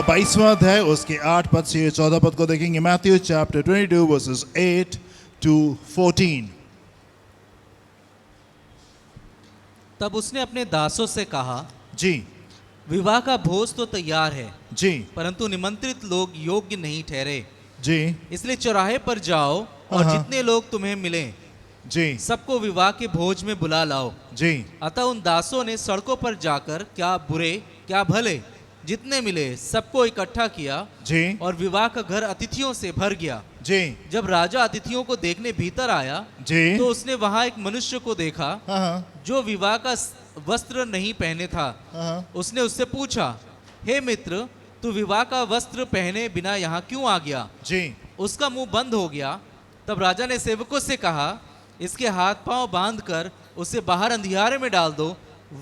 22वां अध्याय उसके 8 पद से 14 पद को देखेंगे। Matthew chapter 22 versus 8 to 14। तब उसने अपने दासों से कहा, जी विवाह का भोज तो तैयार है, जी परंतु निमंत्रित लोग योग्य नहीं ठहरे। जी इसलिए चौराहे पर जाओ और जितने लोग तुम्हें मिलें जी सबको विवाह के भोज में बुला लाओ। जी अतः उन दासों ने सड़कों पर जाकर क्या बुरे क्या भले जितने मिले सबको इकट्ठा किया जी और विवाह का घर अतिथियों से भर गया। जी जब राजा अतिथियों को देखने भीतर आया जी तो उसने वहां एक मनुष्य को देखा जो विवाह का वस्त्र नहीं पहने था। उसने उससे पूछा, हे मित्र, तू विवाह का वस्त्र पहने बिना यहाँ क्यों आ गया? जी उसका मुंह बंद हो गया। तब राजा ने सेवकों से कहा, इसके हाथ पांव बांधकर उसे बाहर अंधियारे में डाल दो,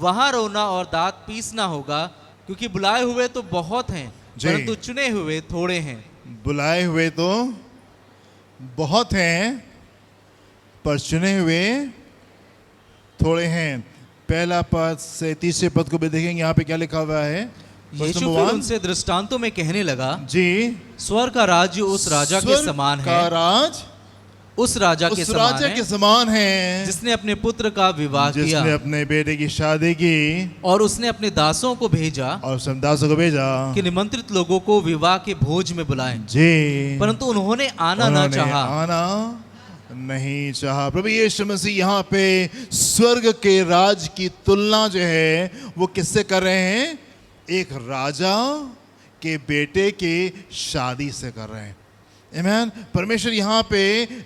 वहां रोना और दांत पीसना होगा, क्योंकि बुलाए हुए तो बहुत हैं परंतु चुने हुए थोड़े हैं। बुलाए हुए तो बहुत हैं पर चुने हुए थोड़े हैं। पहला पद से तीसरे पद को भी देखेंगे, यहाँ पे क्या लिखा हुआ है। यीशु फिर उनसे दृष्टांतों में कहने लगा, जी स्वर्ग का राज्य उस राजा के समान है, राज उस राजा के समान है जिसने अपने पुत्र का विवाह किया, जिसने अपने बेटे की शादी की और उसने अपने दासों को भेजा और उसने दासों को भेजा कि निमंत्रित लोगों को विवाह के भोज में बुलाएं। जी परंतु उन्होंने आना न चाहा। आना नहीं चाहा। प्रभु यीशु मसीह यहाँ पे स्वर्ग के राज की तुलना जो है वो किससे कर रहे हैं? एक राजा के बेटे के शादी से कर रहे हैं। आमीन। परमेश्वर यहाँ पे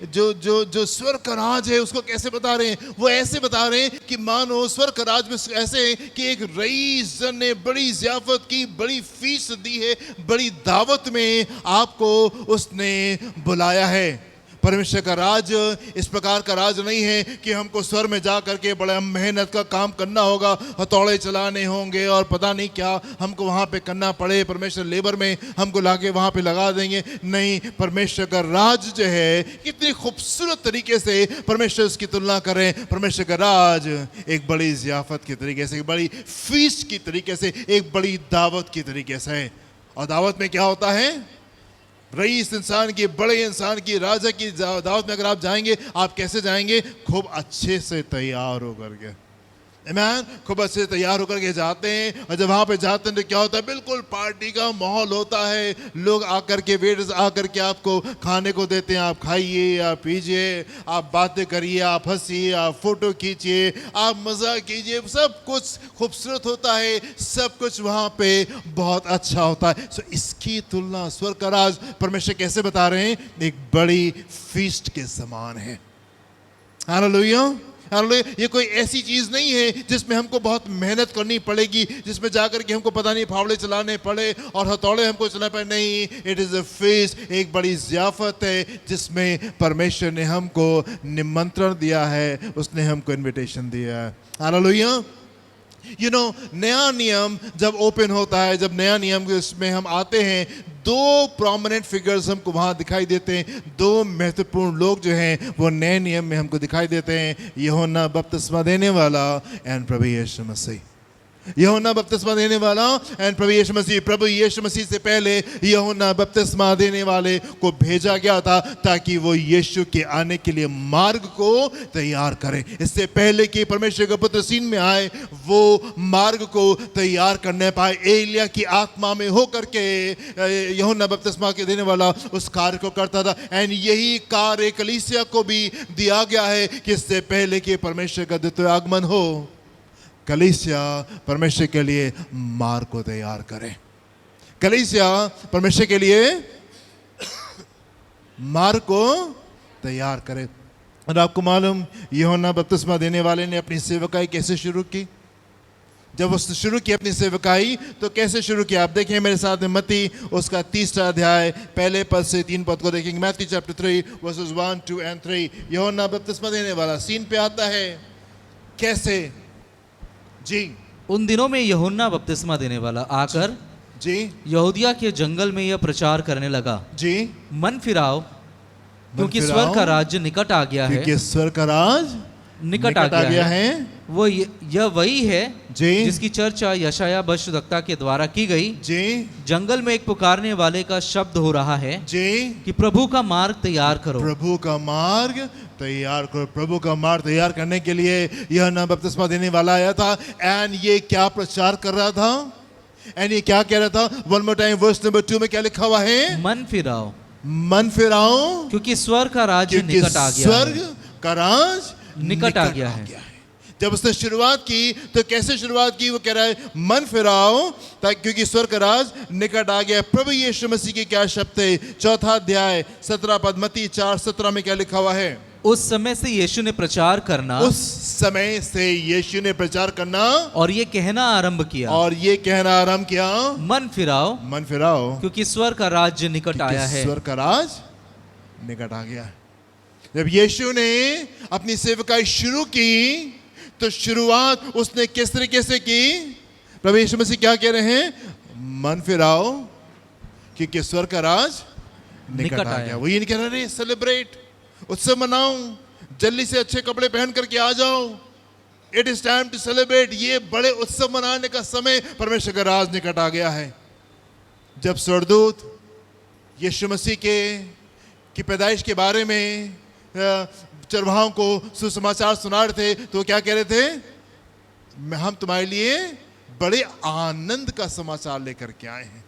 जो स्वर्ग का राज है उसको कैसे बता रहे हैं? वो ऐसे बता रहे हैं कि मानो स्वर्ग का राज में ऐसे कि एक रईस ने बड़ी ज़ियाफत की, बड़ी फीस दी है, बड़ी दावत में आपको उसने बुलाया है। परमेश्वर का राज इस प्रकार का राज नहीं है कि हमको स्वर्ग में जा करके बड़ा मेहनत का काम करना होगा, हथौड़े चलाने होंगे और पता नहीं क्या हमको वहाँ पे करना पड़े, परमेश्वर लेबर में हमको लाके वहाँ पे लगा देंगे। नहीं, परमेश्वर का राज जो है कितनी खूबसूरत तरीके से परमेश्वर उसकी तुलना कर रहे हैं। परमेश्वर का राज एक बड़ी ज़ियाफत की तरीके से, एक बड़ी फीस्ट की तरीके से, एक बड़ी दावत की तरीके से है। और दावत में क्या होता है? रईस इंसान की, बड़े इंसान की, राजा की दावत में अगर आप जाएंगे, आप कैसे जाएंगे? खूब अच्छे से तैयार होकर के। आमीन। खूब अच्छे से तैयार होकर के जाते हैं और जब वहाँ पे जाते हैं तो क्या होता है? बिल्कुल पार्टी का माहौल होता है। लोग आकर के, वेटर्स आकर के आपको खाने को देते हैं। आप खाइए, आप पीजिए, आप बातें करिए, आप हंसिए, आप फोटो खींचिए, आप मज़ा कीजिए। सब कुछ खूबसूरत होता है, सब कुछ वहाँ पे बहुत अच्छा होता है। सो इसकी तुलना स्वर्ग का राज परमेश्वर कैसे बता रहे हैं? एक बड़ी फीस्ट के समान है। हालेलुया। ये कोई ऐसी चीज नहीं है जिसमें हमको बहुत मेहनत करनी पड़ेगी, जिसमें जाकर के हमको पता नहीं फावड़े चलाने पड़े और हथौड़े हमको चलाने पड़े। नहीं, इट इज अ फीस्ट, एक बड़ी ज़ियाफत है जिसमें परमेश्वर ने हमको निमंत्रण दिया है, उसने हमको इनविटेशन दिया है। हालेलुया। यू नो, नया नियम जब ओपन होता है, जब नया नियम इसमें हम आते हैं, दो प्रोमिनेंट फिगर्स हमको वहाँ दिखाई देते हैं। दो महत्वपूर्ण लोग जो हैं वो नए नियम में हमको दिखाई देते हैं। यूहन्ना बपतिस्मा देने वाला एंड प्रभु यीशु मसीह। यूहन्ना बपतिस्मा देने वाला एंड प्रभु यीशु मसीह। प्रभु यीशु मसीह से पहले यूहन्ना बपतिस्मा देने वाले को भेजा गया था ताकि वो यीशु के आने के लिए मार्ग को तैयार करे। इससे पहले कि परमेश्वर का पुत्र सीन में आए, वो मार्ग को तैयार करने पाए। एलिया की आत्मा में होकर के यूहन्ना बपतिस्मा के देने वाला उस कार्य को करता था। एंड यही कार्य कलीसिया को भी दिया गया है कि इससे पहले कि परमेश्वर का द्वितीय आगमन हो, कलीसिया परमेश्वर के लिए मार्ग को तैयार करे। कलीसिया परमेश्वर के लिए मार्ग को तैयार करे। और आपको मालूम, यूहन्ना बपतिस्मा देने वाले ने अपनी सेवकाई कैसे शुरू की? जब उसने शुरू की अपनी सेवकाई तो कैसे शुरू किया? आप देखें मेरे साथ में मत्ती उसका 3 अध्याय पहले पद से 3 पद को देखेंगे। Matthew chapter 3 versus 1, 2 and 3। यूहन्ना बपतिस्मा देने वाला सीन पे आता है। कैसे? जी, उन दिनों में यूहन्ना बपतिस्मा देने वाला आकर जी यहूदिया के जंगल में यह प्रचार करने लगा, जी, मन फिराओ क्योंकि स्वर्ग का राज्य निकट आ गया है। क्योंकि स्वर्ग का राज निकट आ गया है। वो यह वही है जी जिसकी चर्चा यशाया भविष्यद्वक्ता के द्वारा की गई। जी जंगल में एक पुकारने वाले का शब्द हो रहा है जी कि प्रभु का मार्ग तैयार करो। प्रभु का मार्ग तैयार करो। प्रभु का मार्ग तैयार करने के लिए यूहन्ना बपतिस्मा देने वाला आया था। एंड ये क्या प्रचार कर रहा था? एंड ये क्या कह रहा था? One more time verse number 2 में क्या लिखा हुआ है? मन फिराओ मन फिराओ क्योंकि स्वर्ग का राज्य क्योंकि निकट आ गया स्वर्ग है। का राज निकट आ गया है। जब उसने शुरुआत की तो कैसे शुरुआत की? वो कह रहा है मन फिराओ ताकि क्योंकि स्वर्ग का राज निकट आ गया है। प्रभु यीशु मसीह के क्या शब्द थे? 4 अध्याय 17 पद, मत्ती 4:17 में क्या लिखा हुआ है? उस समय से यीशु ने प्रचार करना उस समय से यीशु ने प्रचार करना और ये कहना आरंभ किया और ये कहना आरंभ किया, मन फिराओ मन फिराओ क्योंकि स्वर्ग का राज्य निकट आया क्योंकि है। स्वर्ग का राज निकट आ गया है। जब यीशु ने अपनी सेवकाई शुरू की तो शुरुआत उसने किस तरीके से की? प्रभु यीशु मसीह क्या कह रहे हैं? मन फिराओ क्योंकि स्वर्ग का राज निकट आ गया। वो ये नहीं कह रहे सेलिब्रेट, उत्सव मनाओ, जल्दी से अच्छे कपड़े पहन करके आ जाओ, it is time to celebrate, ये बड़े उत्सव मनाने का समय, परमेश्वर का राज निकट आ गया है। जब स्वर्गदूत यीशु मसीह की पैदाइश के बारे में चरवाहों को सुसमाचार सुना रहे थे तो क्या कह रहे थे? हम तुम्हारे लिए बड़े आनंद का समाचार लेकर के आए हैं,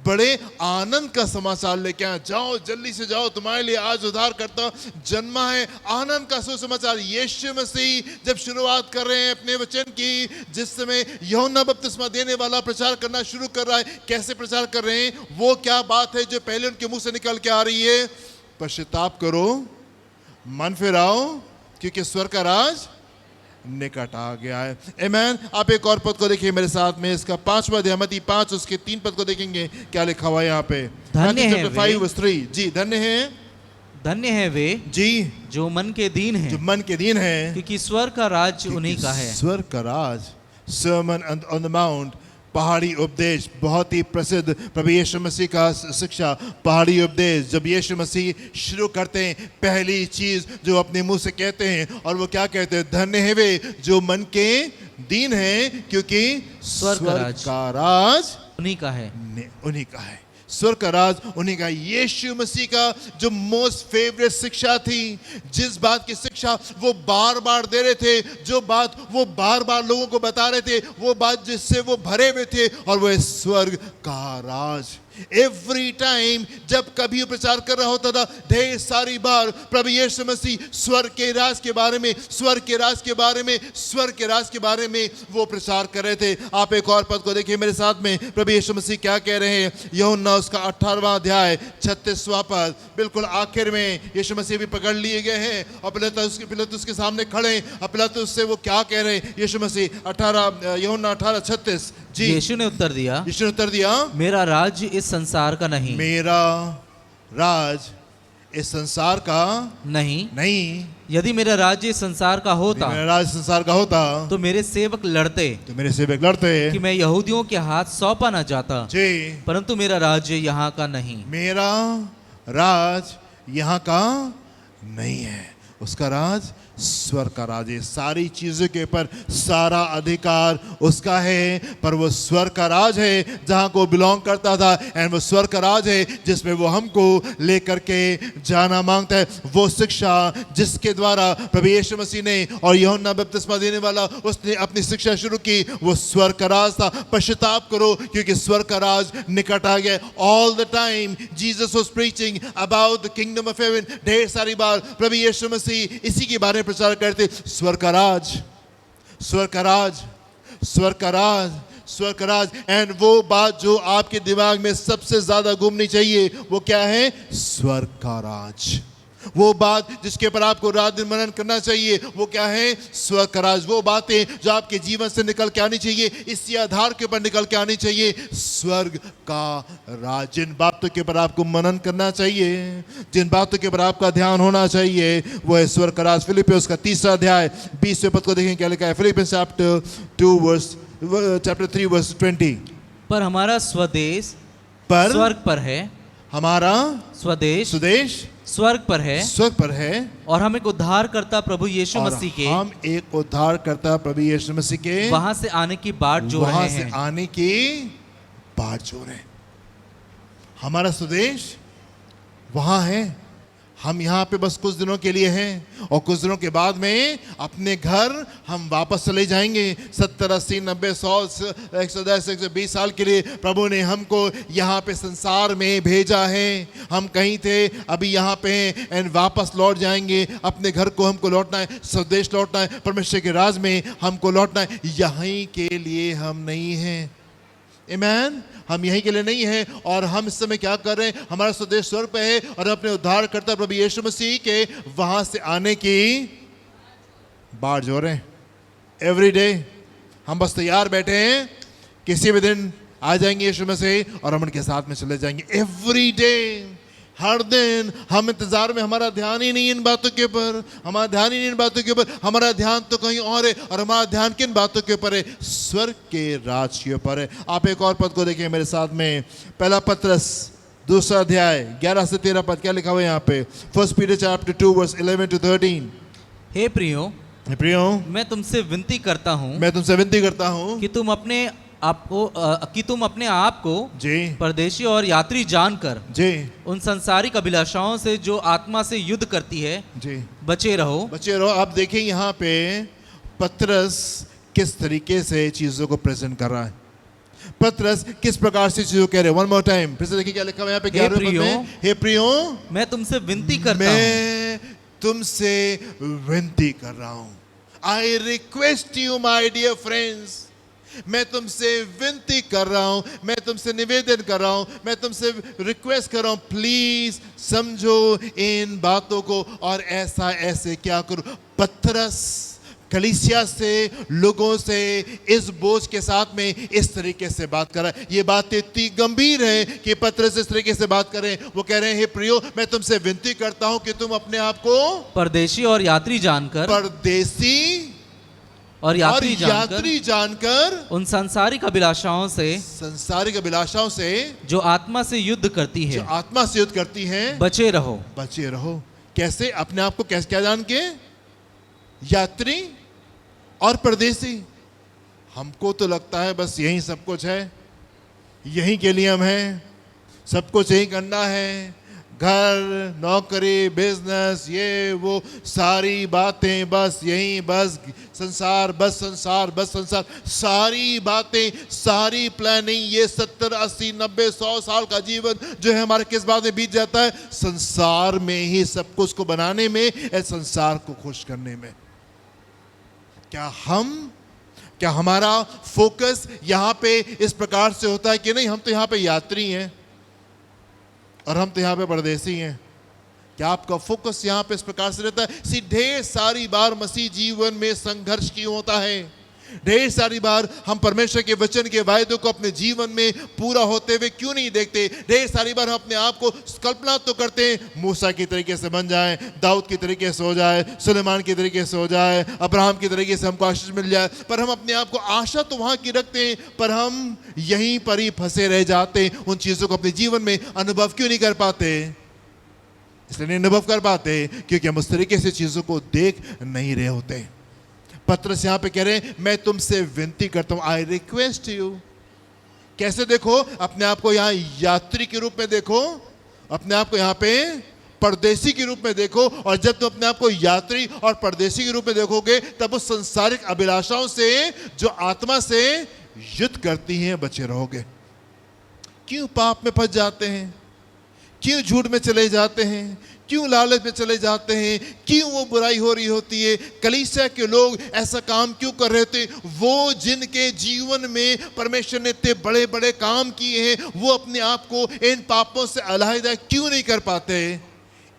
बड़े आनंद का समाचार लेके आए, जाओ जल्दी से जाओ, तुम्हारे लिए आज उद्धार करता जन्मा है। आनंद का सुसमाचार यीशु मसीह जब शुरुआत कर रहे हैं अपने वचन की, जिस समय यूहन्ना बपतिस्मा देने वाला प्रचार करना शुरू कर रहा है, कैसे प्रचार कर रहे हैं? वो क्या बात है जो पहले उनके मुंह से निकल के आ रही है? पश्चाताप करो, मन फिराओ क्योंकि स्वर्ग का राज निकट आ गया है। आमेन। आप एक और पद को देखिए मेरे साथ में, इसका 5वां अध्याय मत्ती 5 उसके 3 पद को देखेंगे क्या लिखा हुआ है यहाँ पे। धन्य है वे, 5:3 जी, धन्य है वे जी जो मन के दीन है, जो मन के दीन है, क्योंकि स्वर्ग का राज्य उन्हीं का है। स्वर्ग का राज। सर्मन ऑन द माउंट, पहाड़ी उपदेश, बहुत ही प्रसिद्ध प्रभु यीशु मसीह का शिक्षा, पहाड़ी उपदेश। जब यीशु मसीह शुरू करते हैं, पहली चीज जो अपने मुंह से कहते हैं, और वो क्या कहते हैं? धन्य है वे जो मन के दीन हैं क्योंकि स्वर्ग का राज उन्हीं का है। उन्हीं का है। स्वर्ग का राज उन्हीं का। यीशु मसीह का जो मोस्ट फेवरेट शिक्षा थी, जिस बात की शिक्षा वो बार बार दे रहे थे, जो बात वो बार बार लोगों को बता रहे थे, वो बात जिससे वो भरे हुए थे, और वो है स्वर्ग का राज। एवरी टाइम जब कभी प्रचार कर रहा होता था, ढेर सारी बार प्रभु यीशु मसीह स्वर्ग के राज के बारे में, स्वर्ग के राज के बारे में, स्वर्ग के राज के बारे में वो प्रचार कर रहे थे। आप एक और पद को देखिए मेरे साथ में, प्रभु यीशु मसीह क्या कह रहे हैं? यूहन्ना उसका 18वां अध्याय 36वां पद, बिल्कुल आखिर में यीशु मसीह भी पकड़ लिए गए हैं और पिलातुस के सामने खड़े हैं। और पिलातुस से वो क्या कह रहे हैं? यीशु मसीह यूहन्ना 18:36 जी। यीशु ने उत्तर दिया, मेरा राज्य इस संसार का नहीं, मेरा राज इस संसार का नहीं। यदि मेरा राज्य इस संसार का होता, मेरा राज संसार का होता तो मेरे सेवक लड़ते कि मैं यहूदियों के हाथ सौंपा न जाता जी, परंतु मेरा राज्य यहाँ का नहीं। मेरा राज यहाँ का नहीं है, उसका राज स्वर्ग का राज है। सारी चीजों के ऊपर सारा अधिकार उसका है, पर वो स्वर्ग का राज है जहां को बिलोंग करता था, एंड वो स्वर्ग का राज है जिसमें वो हमको लेकर के जाना मांगता है। वो शिक्षा जिसके द्वारा प्रभु यीशु मसीह ने और यूहन्ना बपतिस्मा देने वाला उसने अपनी शिक्षा शुरू की, वो स्वर्ग का राज था। पश्चाताप करो क्योंकि स्वर्ग का राज निकट आ गया। All the time Jesus was preaching about the kingdom of haven. ढेर सारी बार प्रभु यीशु मसीह इसी के बारे में प्रचार करते, स्वर्ग का राज, स्वर्ग का राज, स्वर्ग का राज, स्वर्ग का राज। एंड वो बात जो आपके दिमाग में सबसे ज्यादा घूमनी चाहिए वो क्या है? स्वर्ग का राज। वो बात जिसके ऊपर आपको रात दिन मनन करना चाहिए वो क्या है? स्वर्ग का राज। वो बातें जो आपके जीवन से निकल के आनी चाहिए, इसी आधार के ऊपर निकल के आनी चाहिए, स्वर्ग का राज। जिन बातों के ऊपर आपको मनन करना चाहिए, जिन बातों के ऊपर आपका ध्यान होना चाहिए, वो है स्वर्ग का राज। फिलिपियों का 3 अध्याय 20वें पद को देखें क्या लिखा है। फिलिपियों चैप्टर 3 वर्स 20। पर हमारा स्वदेश पर स्वर्ग पर है, हमारा स्वदेश स्वर्ग पर है स्वर्ग पर है और हम एक उद्धारकर्ता प्रभु यीशु और मसीह के हम एक उद्धार करता प्रभु यीशु मसीह के वहां से आने की बाट जो वहां रहे से हैं। आने की बाट जो रहे। हमारा स्वदेश वहां है, हम यहाँ पे बस कुछ दिनों के लिए हैं और कुछ दिनों के बाद में अपने घर हम वापस चले जाएंगे। 70, 80, 90, 100, 110, 120 साल के लिए प्रभु ने हमको यहाँ पे संसार में भेजा है। हम कहीं थे, अभी यहाँ पे हैं एंड वापस लौट जाएंगे। अपने घर को हमको लौटना है, स्वदेश लौटना है, परमेश्वर के राज में हमको लौटना है। यहीं के लिए हम नहीं हैं। आमेन। हम यहीं के लिए नहीं हैं और हम इस समय क्या कर रहे हैं? हमारा स्वदेश स्वर्ग पे है और अपने उद्धार करता प्रभु यीशु मसीह के वहां से आने की बाट जो रहे हैं। एवरी डे हम बस तैयार बैठे हैं, किसी भी दिन आ जाएंगे यीशु मसीह और हम उनके साथ में चले जाएंगे। एवरी डे, हर दिन हम इंतजार में, हमारा ध्यान ही नहीं इन बातों के ऊपर, हमारा ध्यान ही नहीं इन बातों के ऊपर, हमारा ध्यान तो कहीं और है और हमारा ध्यान किन बातों के ऊपर है? स्वर्ग के राज के ऊपर है। आप एक और पद को देखिए मेरे साथ में, पहला पत्रस 2 अध्याय 11 से 13 पद, क्या लिखा हुआ है यहाँ पे? 1 Peter chapter 2 verse 11 to 13। हे प्रियो, मैं तुमसे विनती करता हूँ मैं तुमसे विनती करता हूँ कि तुम अपने आप को जी परदेशी और यात्री जानकर जी उन संसारिक अभिलाषाओं से जो आत्मा से युद्ध करती है जी बचे रहो। बच्चे रहो। आप देखिए यहाँ पे पत्रस किस तरीके से चीजों को प्रेजेंट कर रहा है। पत्रस किस प्रकार से चीजों कह रहे हैं। वन मोर टाइम फिर से देखिए क्या लिखा हुआ है यहाँ पे 11वें पद में। हे प्रियो, मैं तुमसे विनती करता हूँ, मैं तुमसे विनती कर रहा हूँ। I request you my dear friends, मैं तुमसे विनती कर रहा हूं, मैं तुमसे निवेदन कर रहा हूं, मैं तुमसे रिक्वेस्ट कर रहा हूं, प्लीज समझो इन बातों को और ऐसा ऐसे क्या करो। पत्रस कलीसिया से, लोगों से इस बोझ के साथ में इस तरीके से बात कर रहा है। ये बात इतनी गंभीर है कि पत्रस इस तरीके से बात कर रहे हैं। वो कह रहे हैं, हे प्रियो, मैं तुमसे विनती करता हूं कि तुम अपने आप को परदेशी और यात्री जानकर, परदेशी और यात्री जानकर उन सांसारिक अभिलाषाओं से जो आत्मा से युद्ध करती है, जो आत्मा से युद्ध करती है, बचे रहो। बचे रहो। कैसे? अपने आप को कैसे, क्या जान के? यात्री और परदेसी। हमको तो लगता है बस यही सब कुछ है, यही के लिए हम हैं, सब कुछ यही करना है, घर, नौकरी, बिजनेस, ये वो सारी बातें, बस यही, बस संसार, बस संसार, बस संसार, सारी बातें, सारी प्लानिंग, ये 70, 80, 90, 100 साल का जीवन जो है हमारे किस बात में बीत जाता है? संसार में ही, सब कुछ को बनाने में, संसार को खुश करने में। क्या हमारा फोकस यहाँ पे इस प्रकार से होता है कि नहीं, हम तो यहाँ पे यात्री हैं और हम तो यहाँ पे परदेसी हैं? क्या आपका फोकस यहाँ पे इस प्रकार से रहता है? ढेर सारी बार मसीह जीवन में संघर्ष क्यों होता है? ढेर सारी बार हम परमेश्वर के वचन के वायदों को अपने जीवन में पूरा होते हुए क्यों नहीं देखते? ढेर सारी बार हम अपने आप को कल्पना तो करते हैं, मूसा की तरीके से बन जाए, दाऊद की तरीके से हो जाए, सुलेमान की तरीके से हो जाए, अब्राहम की तरीके से हमको आशीष मिल जाए, पर हम अपने आप को आशा तो वहां की रखते हैं, पर हम यहीं पर ही फंसे रह जाते हैं। उन चीजों को अपने जीवन में अनुभव क्यों नहीं कर पाते? इसलिए नहीं अनुभव कर पाते क्योंकि हम उस तरीके से चीजों को देख नहीं रहे होते। पत्रस यहां पे कह रहे हैं, मैं तुमसे विनती करता हूं, आई रिक्वेस्ट यू। कैसे देखो? अपने आप को यहां यात्री के रूप में देखो, अपने आप को यहां पे परदेसी के रूप में देखो, और जब तुम अपने आप को यात्री और परदेसी के रूप में देखोगे तब उस संसारिक अभिलाषाओं से जो आत्मा से युद्ध करती हैं बचे रहोगे। क्यों पाप में फंस जाते हैं? क्यों झूठ में चले जाते हैं? क्यों लालच में चले जाते हैं? क्यों वो बुराई हो रही होती है? कलीसिया के लोग ऐसा काम क्यों कर रहे थे? वो जिनके जीवन में परमेश्वर ने इतने बड़े बड़े काम किए हैं, वो अपने आप को इन पापों से अलहदा क्यों नहीं कर पाते?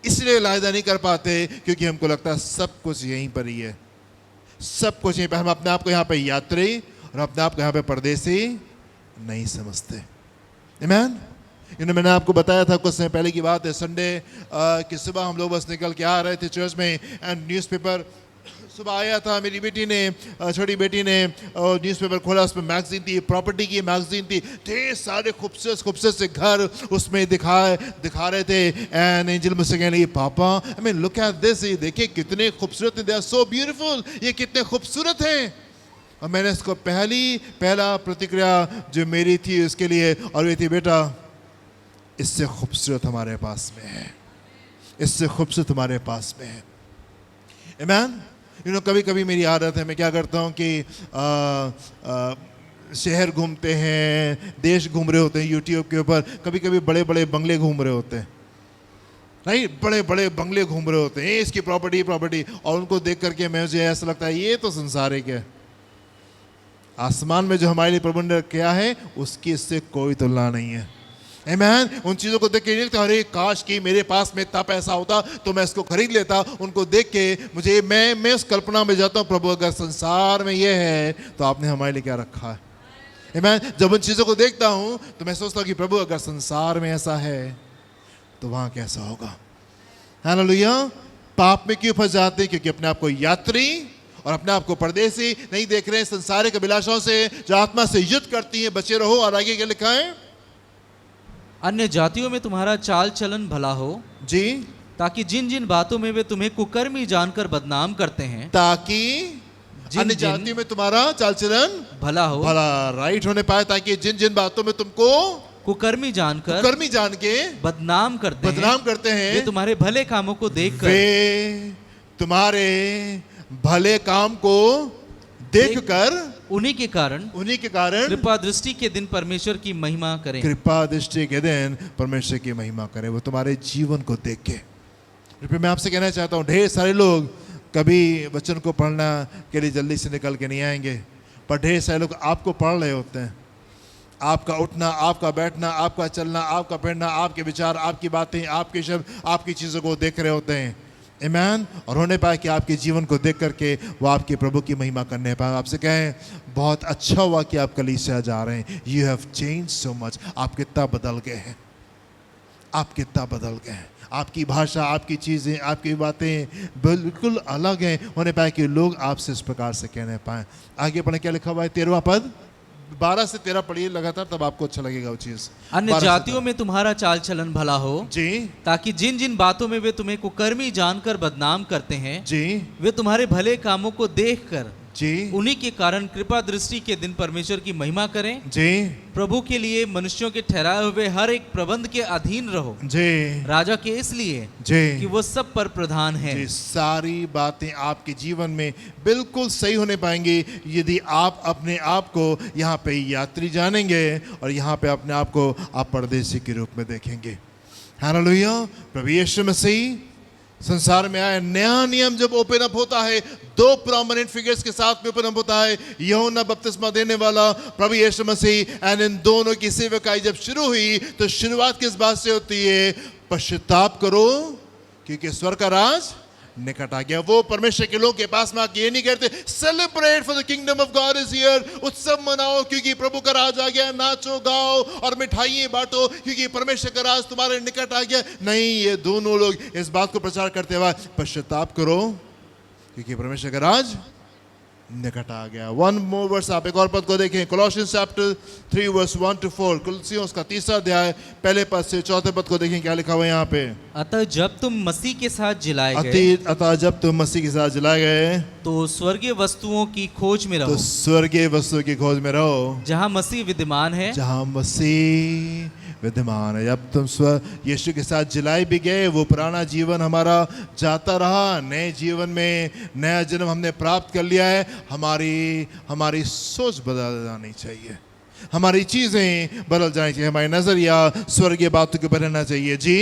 इसलिए अलहदा नहीं कर पाते क्योंकि हमको लगता है सब कुछ यहीं पर ही है, सब कुछ यहीं पर। हम अपने आप को यहाँ पे यात्री और अपने आप को यहाँ पे परदेसी नहीं समझते। आमीन। मैंने आपको बताया था कुछ समय पहले की बात है, संडे की सुबह हम लोग बस निकल के आ रहे थे चर्च में, एंड न्यूज़पेपर सुबह आया था, मेरी बेटी ने, छोटी बेटी ने न्यूज़पेपर खोला, उसमें मैगजीन थी, प्रॉपर्टी की मैगजीन थी, ढेर सारे खूबसूरत खूबसूरत से घर उसमें दिखा रहे थे। एंड एंजल मुझसे कहने लगी, पापा I mean look at this, ये देखिए कितने खूबसूरत हैं, दे आर सो ब्यूटीफुल, ये कितने खूबसूरत हैं। और मैंने इसको पहला प्रतिक्रिया जो मेरी थी उसके लिए, और ये थी, बेटा इससे खूबसूरत हमारे पास में है, इससे खूबसूरत हमारे पास में है। आमीन। कभी कभी मेरी आदत है, मैं क्या करता हूँ कि शहर घूमते हैं, देश घूम रहे होते हैं यूट्यूब के ऊपर, कभी कभी बड़े बड़े बंगले घूम रहे होते हैं, नहीं, बड़े बड़े बंगले घूम रहे होते हैं, इसकी प्रॉपर्टी, और उनको देख करके मुझे ऐसा लगता है ये तो संसारिक है। आसमान में जो हमारे लिए प्रभु ने किया है उसकी इससे कोई तुलना नहीं है। आमीन। उन चीज़ों को देख के नहीं लगता अरे काश कि मेरे पास में इतना पैसा होता तो मैं इसको खरीद लेता। उनको देख के मुझे मैं उस कल्पना में जाता हूँ, प्रभु अगर संसार में ये है तो आपने हमारे लिए क्या रखा है। आमीन। जब उन चीज़ों को देखता हूँ तो मैं सोचता हूँ कि प्रभु अगर संसार में ऐसा है तो वहाँ कैसा होगा। हालेलुया। पाप में क्यों फंस जाते हैं? क्योंकि अपने आप को यात्री और अपने आप को परदेसी नहीं देख रहे हैं। संसारिक अभिलाषाओं से जो आत्मा से युद्ध करती है, बचे रहो। और आगे क्या लिखा है? अन्य जातियों में तुम्हारा चाल चलन भला हो जी, ताकि जिन जिन बातों में वे तुम्हें कुकर्मी जानकर बदनाम करते हैं, ताकि अन्य जातियों में तुम्हारा चाल चलन भला हो, भला राइट होने पाए, ताकि जिन जिन बातों में तुमको कुकर्मी जान के बदनाम करते हैं, वे तुम्हारे भले कामों को देखकर, वे तुम्हारे भले काम को देखकर उन्हीं के कारण कृपा दृष्टि के दिन परमेश्वर की महिमा करें। कृपा दृष्टि के दिन परमेश्वर की महिमा करें। वो तुम्हारे जीवन को देख के। मैं आपसे कहना चाहता हूँ, ढेर सारे लोग कभी वचन को पढ़ना के लिए जल्दी से निकल के नहीं आएंगे, पर ढेर सारे लोग आपको पढ़ रहे होते हैं। आपका उठना, आपका बैठना, आपका चलना, आपका पढ़ना, आपके विचार, आपकी बातें, आपके शब्द, आपकी चीज़ों को देख रहे होते हैं। आमीन। और होने पाए कि आपके जीवन को देख करके वो आपके प्रभु की महिमा करने पाए। आपसे कहें बहुत अच्छा हुआ कि आप कलीसिया जा रहे हैं। You have change so much. आप कितना बदल गए हैं, आप कितना बदल गए हैं। आपकी भाषा, आपकी चीज़ें, आपकी बातें बिल्कुल अलग हैं। होने पाए कि लोग आपसे इस प्रकार से कहने पाए। आगे पढ़े, क्या लिखा हुआ है? 13वां पद, 12 से 13 पढ़िए लगातार, तब आपको अच्छा लगेगा वो चीज। अन्य जातियों में तुम्हारा चाल चलन भला हो जी, ताकि जिन जिन बातों में वे तुम्हें कुकर्मी जानकर बदनाम करते हैं जी, वे तुम्हारे भले कामों को देखकर जी, उन्हीं के कारण कृपा दृष्टि के दिन परमेश्वर की महिमा करें जी। प्रभु के लिए मनुष्यों के ठहराए हुए हर एक प्रबंध के अधीन रहो जी, राजा के इसलिए जी कि वो सब पर प्रधान है जी। सारी बातें आपके जीवन में बिल्कुल सही होने पाएंगी यदि आप अपने आप को यहाँ पे यात्री जानेंगे और यहाँ पे अपने आप को आप परदेसी के रूप में देखेंगे। हालेलुया। प्रभु यीशु मसीह संसार में आया, नया नियम जब ओपन अप होता है, दो प्रोमिनेंट फिगर्स के साथ में ओपन अप होता है, यूहन्ना बपतिस्मा देने वाला, प्रभु यीशु मसीह, एंड इन दोनों की सेवकाई जब शुरू हुई तो शुरुआत किस बात से होती है? पश्चाताप करो क्योंकि स्वर्ग का राज निकट आ गया। वो परमेश्वर के लोग के पास में आके ये नहीं कहते celebrate for the kingdom of God is here, उत्सव मनाओ क्योंकि प्रभु का राज आ गया, नाचो गाओ और मिठाइयां बांटो क्योंकि परमेश्वर का राज तुम्हारे निकट आ गया। नहीं, ये दोनों लोग इस बात को प्रचार करते हुए पश्चाताप करो क्योंकि परमेश्वर का राज निकट आ गया। वन मोर वर्स, आप एक और पद को देखें, कोलोसियंस चैप्टर 3 वर्स 1 to 4, कुलसियों का 3रा अध्याय पहले पद से 4थे पद को देखें, क्या लिखा हुआ है यहाँ पे? अतः जब तुम मसीह के साथ जिलाए गए, अतः जब तुम मसीह के साथ जिलाए गए तो स्वर्गीय वस्तुओं की खोज में रहो, तो स्वर्गीय वस्तुओं की खोज में रहो जहाँ मसीह विद्यमान है, जहाँ मसीह विद्यमान है। जब तुम यीशु के साथ जिलाए भी गए, वो पुराना जीवन हमारा जाता रहा, नए जीवन में नया जन्म हमने प्राप्त कर लिया है। हमारी सोच बदल जानी चाहिए, हमारी चीजें बदल जानी चाहिए, हमारी नजरिया स्वर्गीय बातों के ऊपर रहना चाहिए जी।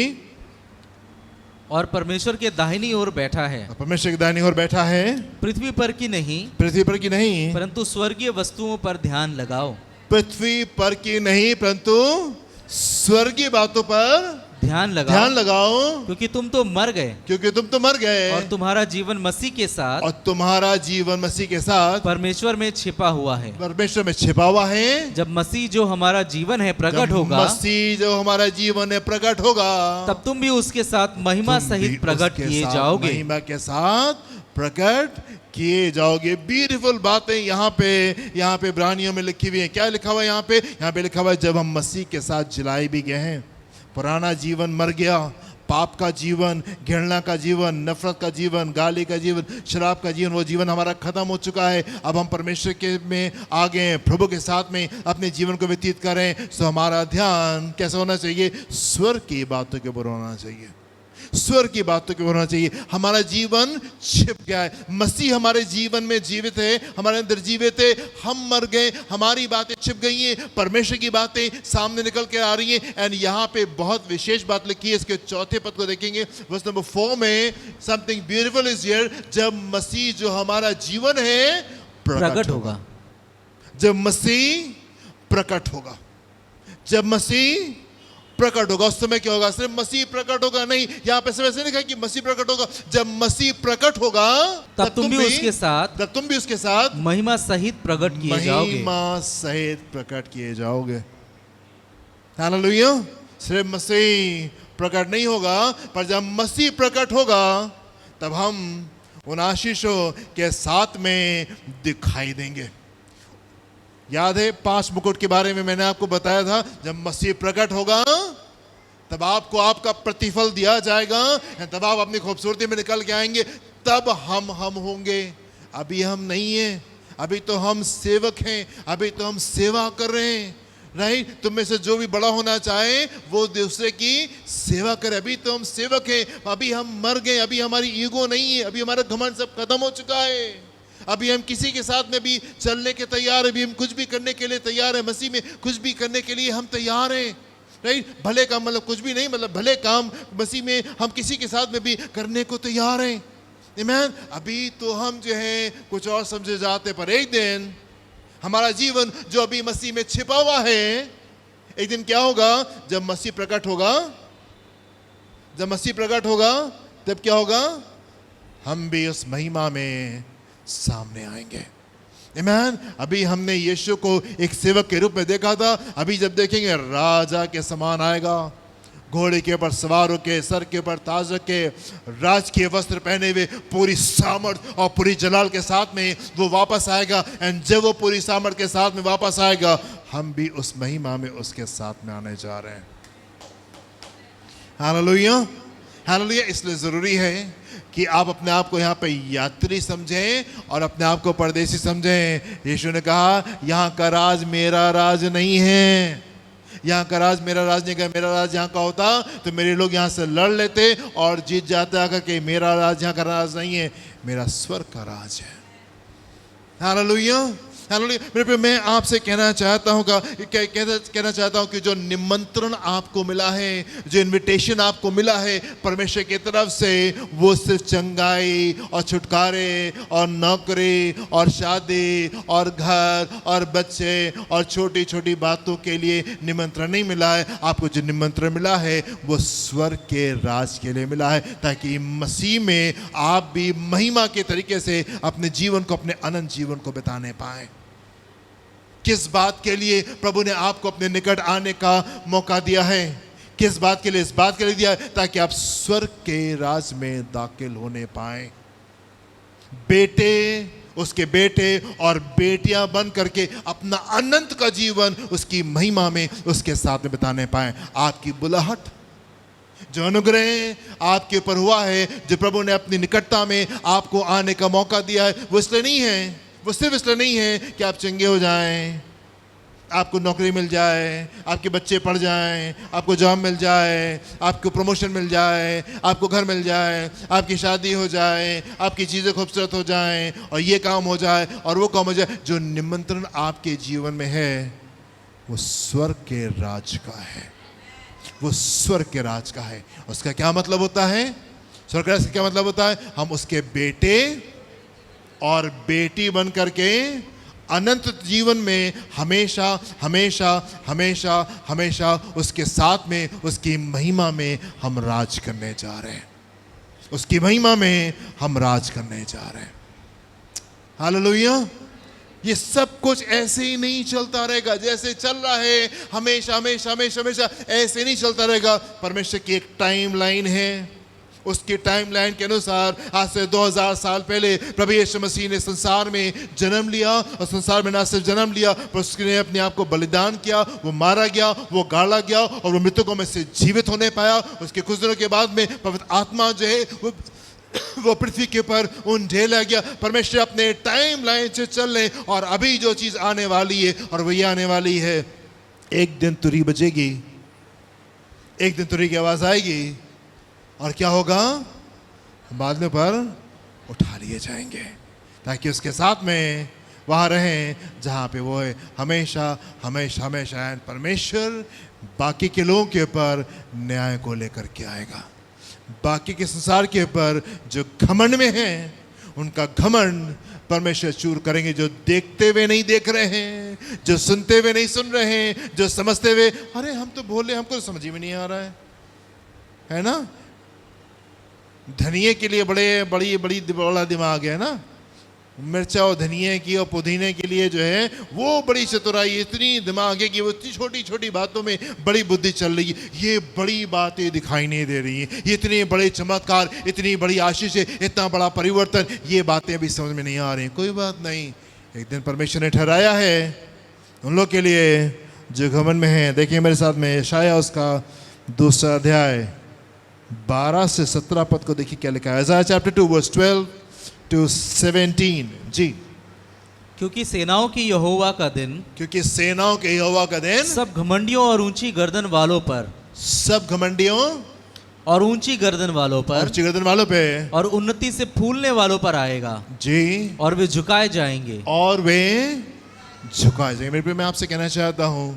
और परमेश्वर के दाहिनी ओर बैठा है, परमेश्वर के दाहिनी ओर बैठा है, पृथ्वी पर की नहीं परंतु स्वर्गीय वस्तुओं पर ध्यान लगाओ। पृथ्वी पर की नहीं परंतु स्वर्गीय बातों पर ध्यान लगाओ क्योंकि तुम तो मर गए और तुम्हारा जीवन मसीह के साथ परमेश्वर में छिपा हुआ है। जब मसीह जो हमारा जीवन है प्रकट होगा, तब तुम भी उसके साथ महिमा सहित प्रकट किए जाओगे। महिमा के साथ प्रकट किए जाओगे। ब्यूटीफुल बातें यहाँ पे इब्रानियों में लिखी हुई है। क्या लिखा हुआ है यहाँ पे लिखा हुआ है जब हम मसीह के साथ जिलाए भी गए हैं, पुराना जीवन मर गया, पाप का जीवन, घृणा का जीवन, नफरत का जीवन, गाली का जीवन, शराब का जीवन, वो जीवन हमारा खत्म हो चुका है। अब हम परमेश्वर के में आ गए हैं, प्रभु के साथ में अपने जीवन को व्यतीत करें। सो हमारा ध्यान कैसा होना चाहिए? स्वर्ग की बातों के ऊपर होना चाहिए, स्वर्ग की बातों के ऊपर होना चाहिए। हमारा जीवन छिप गया है, मसीह हमारे जीवन में जीवित है, हमारे अंदर जीवित है। हम मर गए, हमारी बातें छिप गई हैं, परमेश्वर की बातें सामने निकल के आ रही हैं। एंड यहाँ पे बहुत विशेष बात लिखी है, इसके चौथे पद को देखेंगे, वर्स नंबर 4 में, समथिंग ब्यूटीफुल इज हियर। जब मसीह जो हमारा जीवन है प्रकट होगा, जब मसीह प्रकट होगा, जब मसीह प्रकट होगा, उस समय क्या होगा? सिर्फ मसीह प्रकट होगा नहीं, यहाँ पे सिर्फ ऐसे नहीं कहा कि मसीह प्रकट होगा। जब मसीह प्रकट होगा तब तुम भी उसके साथ महिमा सहित प्रकट किए जाओगे, महिमा सहित प्रकट किए जाओगे। हालेलुया। सिर्फ मसीह प्रकट नहीं होगा, पर जब मसीह प्रकट होगा तब हम उन आशीषों के साथ में दिखाई देंगे। याद है 5 मुकुट के बारे में मैंने आपको बताया था। जब मसीह प्रकट होगा तब आपको आपका प्रतिफल दिया जाएगा, तब आप अपनी खूबसूरती में निकल के आएंगे, तब हम होंगे। अभी हम नहीं हैं, अभी तो हम सेवक हैं, अभी तो हम सेवा कर रहे हैं। राइट? तुम में से जो भी बड़ा होना चाहे वो दूसरे की सेवा करे। अभी तो हम सेवक हैं, अभी हम मर गए, अभी हमारी ईगो नहीं है, अभी हमारा घमंड सब खत्म हो चुका है। अभी हम किसी के साथ में भी चलने के तैयार है, अभी हम कुछ भी करने के लिए तैयार है, मसीह में कुछ भी करने के लिए हम तैयार हैं। राइट? भले काम मतलब कुछ भी नहीं, मतलब भले काम मसीह में हम किसी के साथ में भी करने को तैयार हैं। आमीन। अभी तो हम जो है कुछ और समझे जाते, पर एक दिन हमारा जीवन जो अभी मसीह में छिपा हुआ है, एक दिन क्या होगा? जब मसीह प्रकट होगा, जब मसीह प्रकट होगा तब क्या होगा? हम भी उस महिमा में सामने आएंगे। आमीन। अभी हमने यीशु को एक सेवक के रूप में देखा था, अभी जब देखेंगे राजा के समान आएगा, घोड़े के ऊपर सवार होके, सर के ऊपर ताज रख के, राजकीय वस्त्र पहने हुए, पूरी सामर्थ और पूरी जलाल के साथ में वो वापस आएगा। एंड जब वो पूरी सामर्थ के साथ में वापस आएगा, हम भी उस महिमा में उसके साथ में आने जा रहे हैं। Hallelujah, hallelujah. इसलिए जरूरी है कि आप अपने आप को यहाँ पे यात्री समझें और अपने आप को परदेसी समझें। यीशु ने कहा यहाँ का राज मेरा राज नहीं है, यहाँ का राज मेरा राज नहीं। कहा मेरा राज यहाँ का होता तो मेरे लोग यहाँ से लड़ लेते और जीत जाते, आकर के मेरा राज यहाँ का राज नहीं है, मेरा स्वर्ग का राज है। Hallelujah, hallelujah. मेरे पे मैं आपसे कहना चाहता हूँ कहना चाहता हूँ कि जो निमंत्रण आपको मिला है, जो इनविटेशन आपको मिला है परमेश्वर की तरफ से, वो सिर्फ चंगाई और छुटकारे और नौकरी और शादी और घर और बच्चे और छोटी छोटी बातों के लिए निमंत्रण नहीं मिला है। आपको जो निमंत्रण मिला है वो स्वर्ग के राज के लिए मिला है, ताकि मसीह में आप भी महिमा के तरीके से अपने जीवन को, अपने अनंत जीवन को बिताने पाए। किस बात के लिए प्रभु ने आपको अपने निकट आने का मौका दिया है? किस बात के लिए? इस बात के लिए दिया है ताकि आप स्वर्ग के राज में दाखिल होने पाए। बेटे, उसके बेटे और बेटियां बन करके अपना अनंत का जीवन उसकी महिमा में उसके साथ में बिताने पाए। आपकी बुलाहट, जो अनुग्रह आपके ऊपर हुआ है, जो प्रभु ने अपनी निकटता में आपको आने का मौका दिया है, वो इसलिए नहीं है, वो सिर्फ इसलिए नहीं है कि आप चंगे हो जाएं, आपको नौकरी मिल जाए, आपके बच्चे पढ़ जाएं, आपको जॉब मिल जाए, आपको प्रमोशन मिल जाए, आपको घर मिल जाए, आपकी शादी हो जाए, आपकी चीज़ें खूबसूरत हो जाएं और ये काम हो जाए और वो काम हो जाए। जो निमंत्रण आपके जीवन में है वो स्वर्ग के राज का है, वो स्वर्ग के राज का है। उसका क्या मतलब होता है? स्वर्ग के राज का क्या मतलब होता है? हम उसके बेटे और बेटी बन करके अनंत जीवन में हमेशा हमेशा हमेशा हमेशा उसके साथ में, उसकी महिमा में हम राज करने जा रहे हैं। उसकी महिमा में हम राज करने जा रहे हैं। हालेलुया। ये सब कुछ ऐसे ही नहीं चलता रहेगा जैसे चल रहा है, हमेशा हमेशा हमेशा हमेशा ऐसे नहीं चलता रहेगा। परमेश्वर की एक टाइम लाइन है, उसकी टाइमलाइन के अनुसार आज से 2000 साल पहले प्रभु यीशु मसीह ने संसार में जन्म लिया, और संसार में ना सिर्फ जन्म लिया पर उसने अपने आप को बलिदान किया, वो मारा गया, वो गाड़ा गया और वो मृतकों में से जीवित होने पाया। उसके कुछ दिनों के बाद में पवित्र आत्मा जो है वो पृथ्वी के ऊपर ढेला गया। परमेश्वर अपने टाइम लाइन से चल रहे, और अभी जो चीज आने वाली है और वही आने वाली है, एक दिन तुरी बजेगी, एक दिन तुरी की आवाज आएगी और क्या होगा, बादलों पर उठा लिए जाएंगे ताकि उसके साथ में वहां रहें जहां पे वो है हमेशा हमेशा हमेशा। परमेश्वर बाकी के लोगों के ऊपर न्याय को लेकर के आएगा। बाकी के संसार के ऊपर जो घमंड में हैं उनका घमंड परमेश्वर चूर करेंगे। जो देखते हुए नहीं देख रहे हैं, जो सुनते हुए नहीं सुन रहे हैं, जो समझते हुए अरे हम तो बोले, हमको तो समझ में नहीं आ रहा है ना। धनिये के लिए बड़ा दिमाग है ना, मिर्चा और धनिये की और पुदीने के लिए जो है वो बड़ी चतुराई, इतनी दिमाग है कि वो इतनी छोटी छोटी बातों में बड़ी बुद्धि चल रही है। ये बड़ी बातें दिखाई नहीं दे रही हैं, ये इतने बड़े चमत्कार, इतनी बड़ी आशीष है, इतना बड़ा परिवर्तन, ये बातें अभी समझ में नहीं आ रही। कोई बात नहीं, एक दिन परमेश्वर ने ठहराया है उन लोग के लिए जो घमंड में है। देखिए मेरे साथ में यशायाह उसका 2 अध्याय 12 से 17 पद को देखिए क्या लिखा है। यशायाह चैप्टर 2 वर्स 12 to 17 जी। क्योंकि सेनाओं की यहोवा का दिन, क्योंकि सेनाओं के यहोवा का दिन सब घमंडियों और ऊंची गर्दन वालों पर, सब घमंडियों और ऊंची गर्दन वालों पर, ऊंची गर्दन वालों पे और उन्नति से फूलने वालों पर आएगा जी, और वे झुकाए जाएंगे, और वे झुकाए जाएंगे। मेरे प्रिय, मैं आपसे कहना चाहता हूं,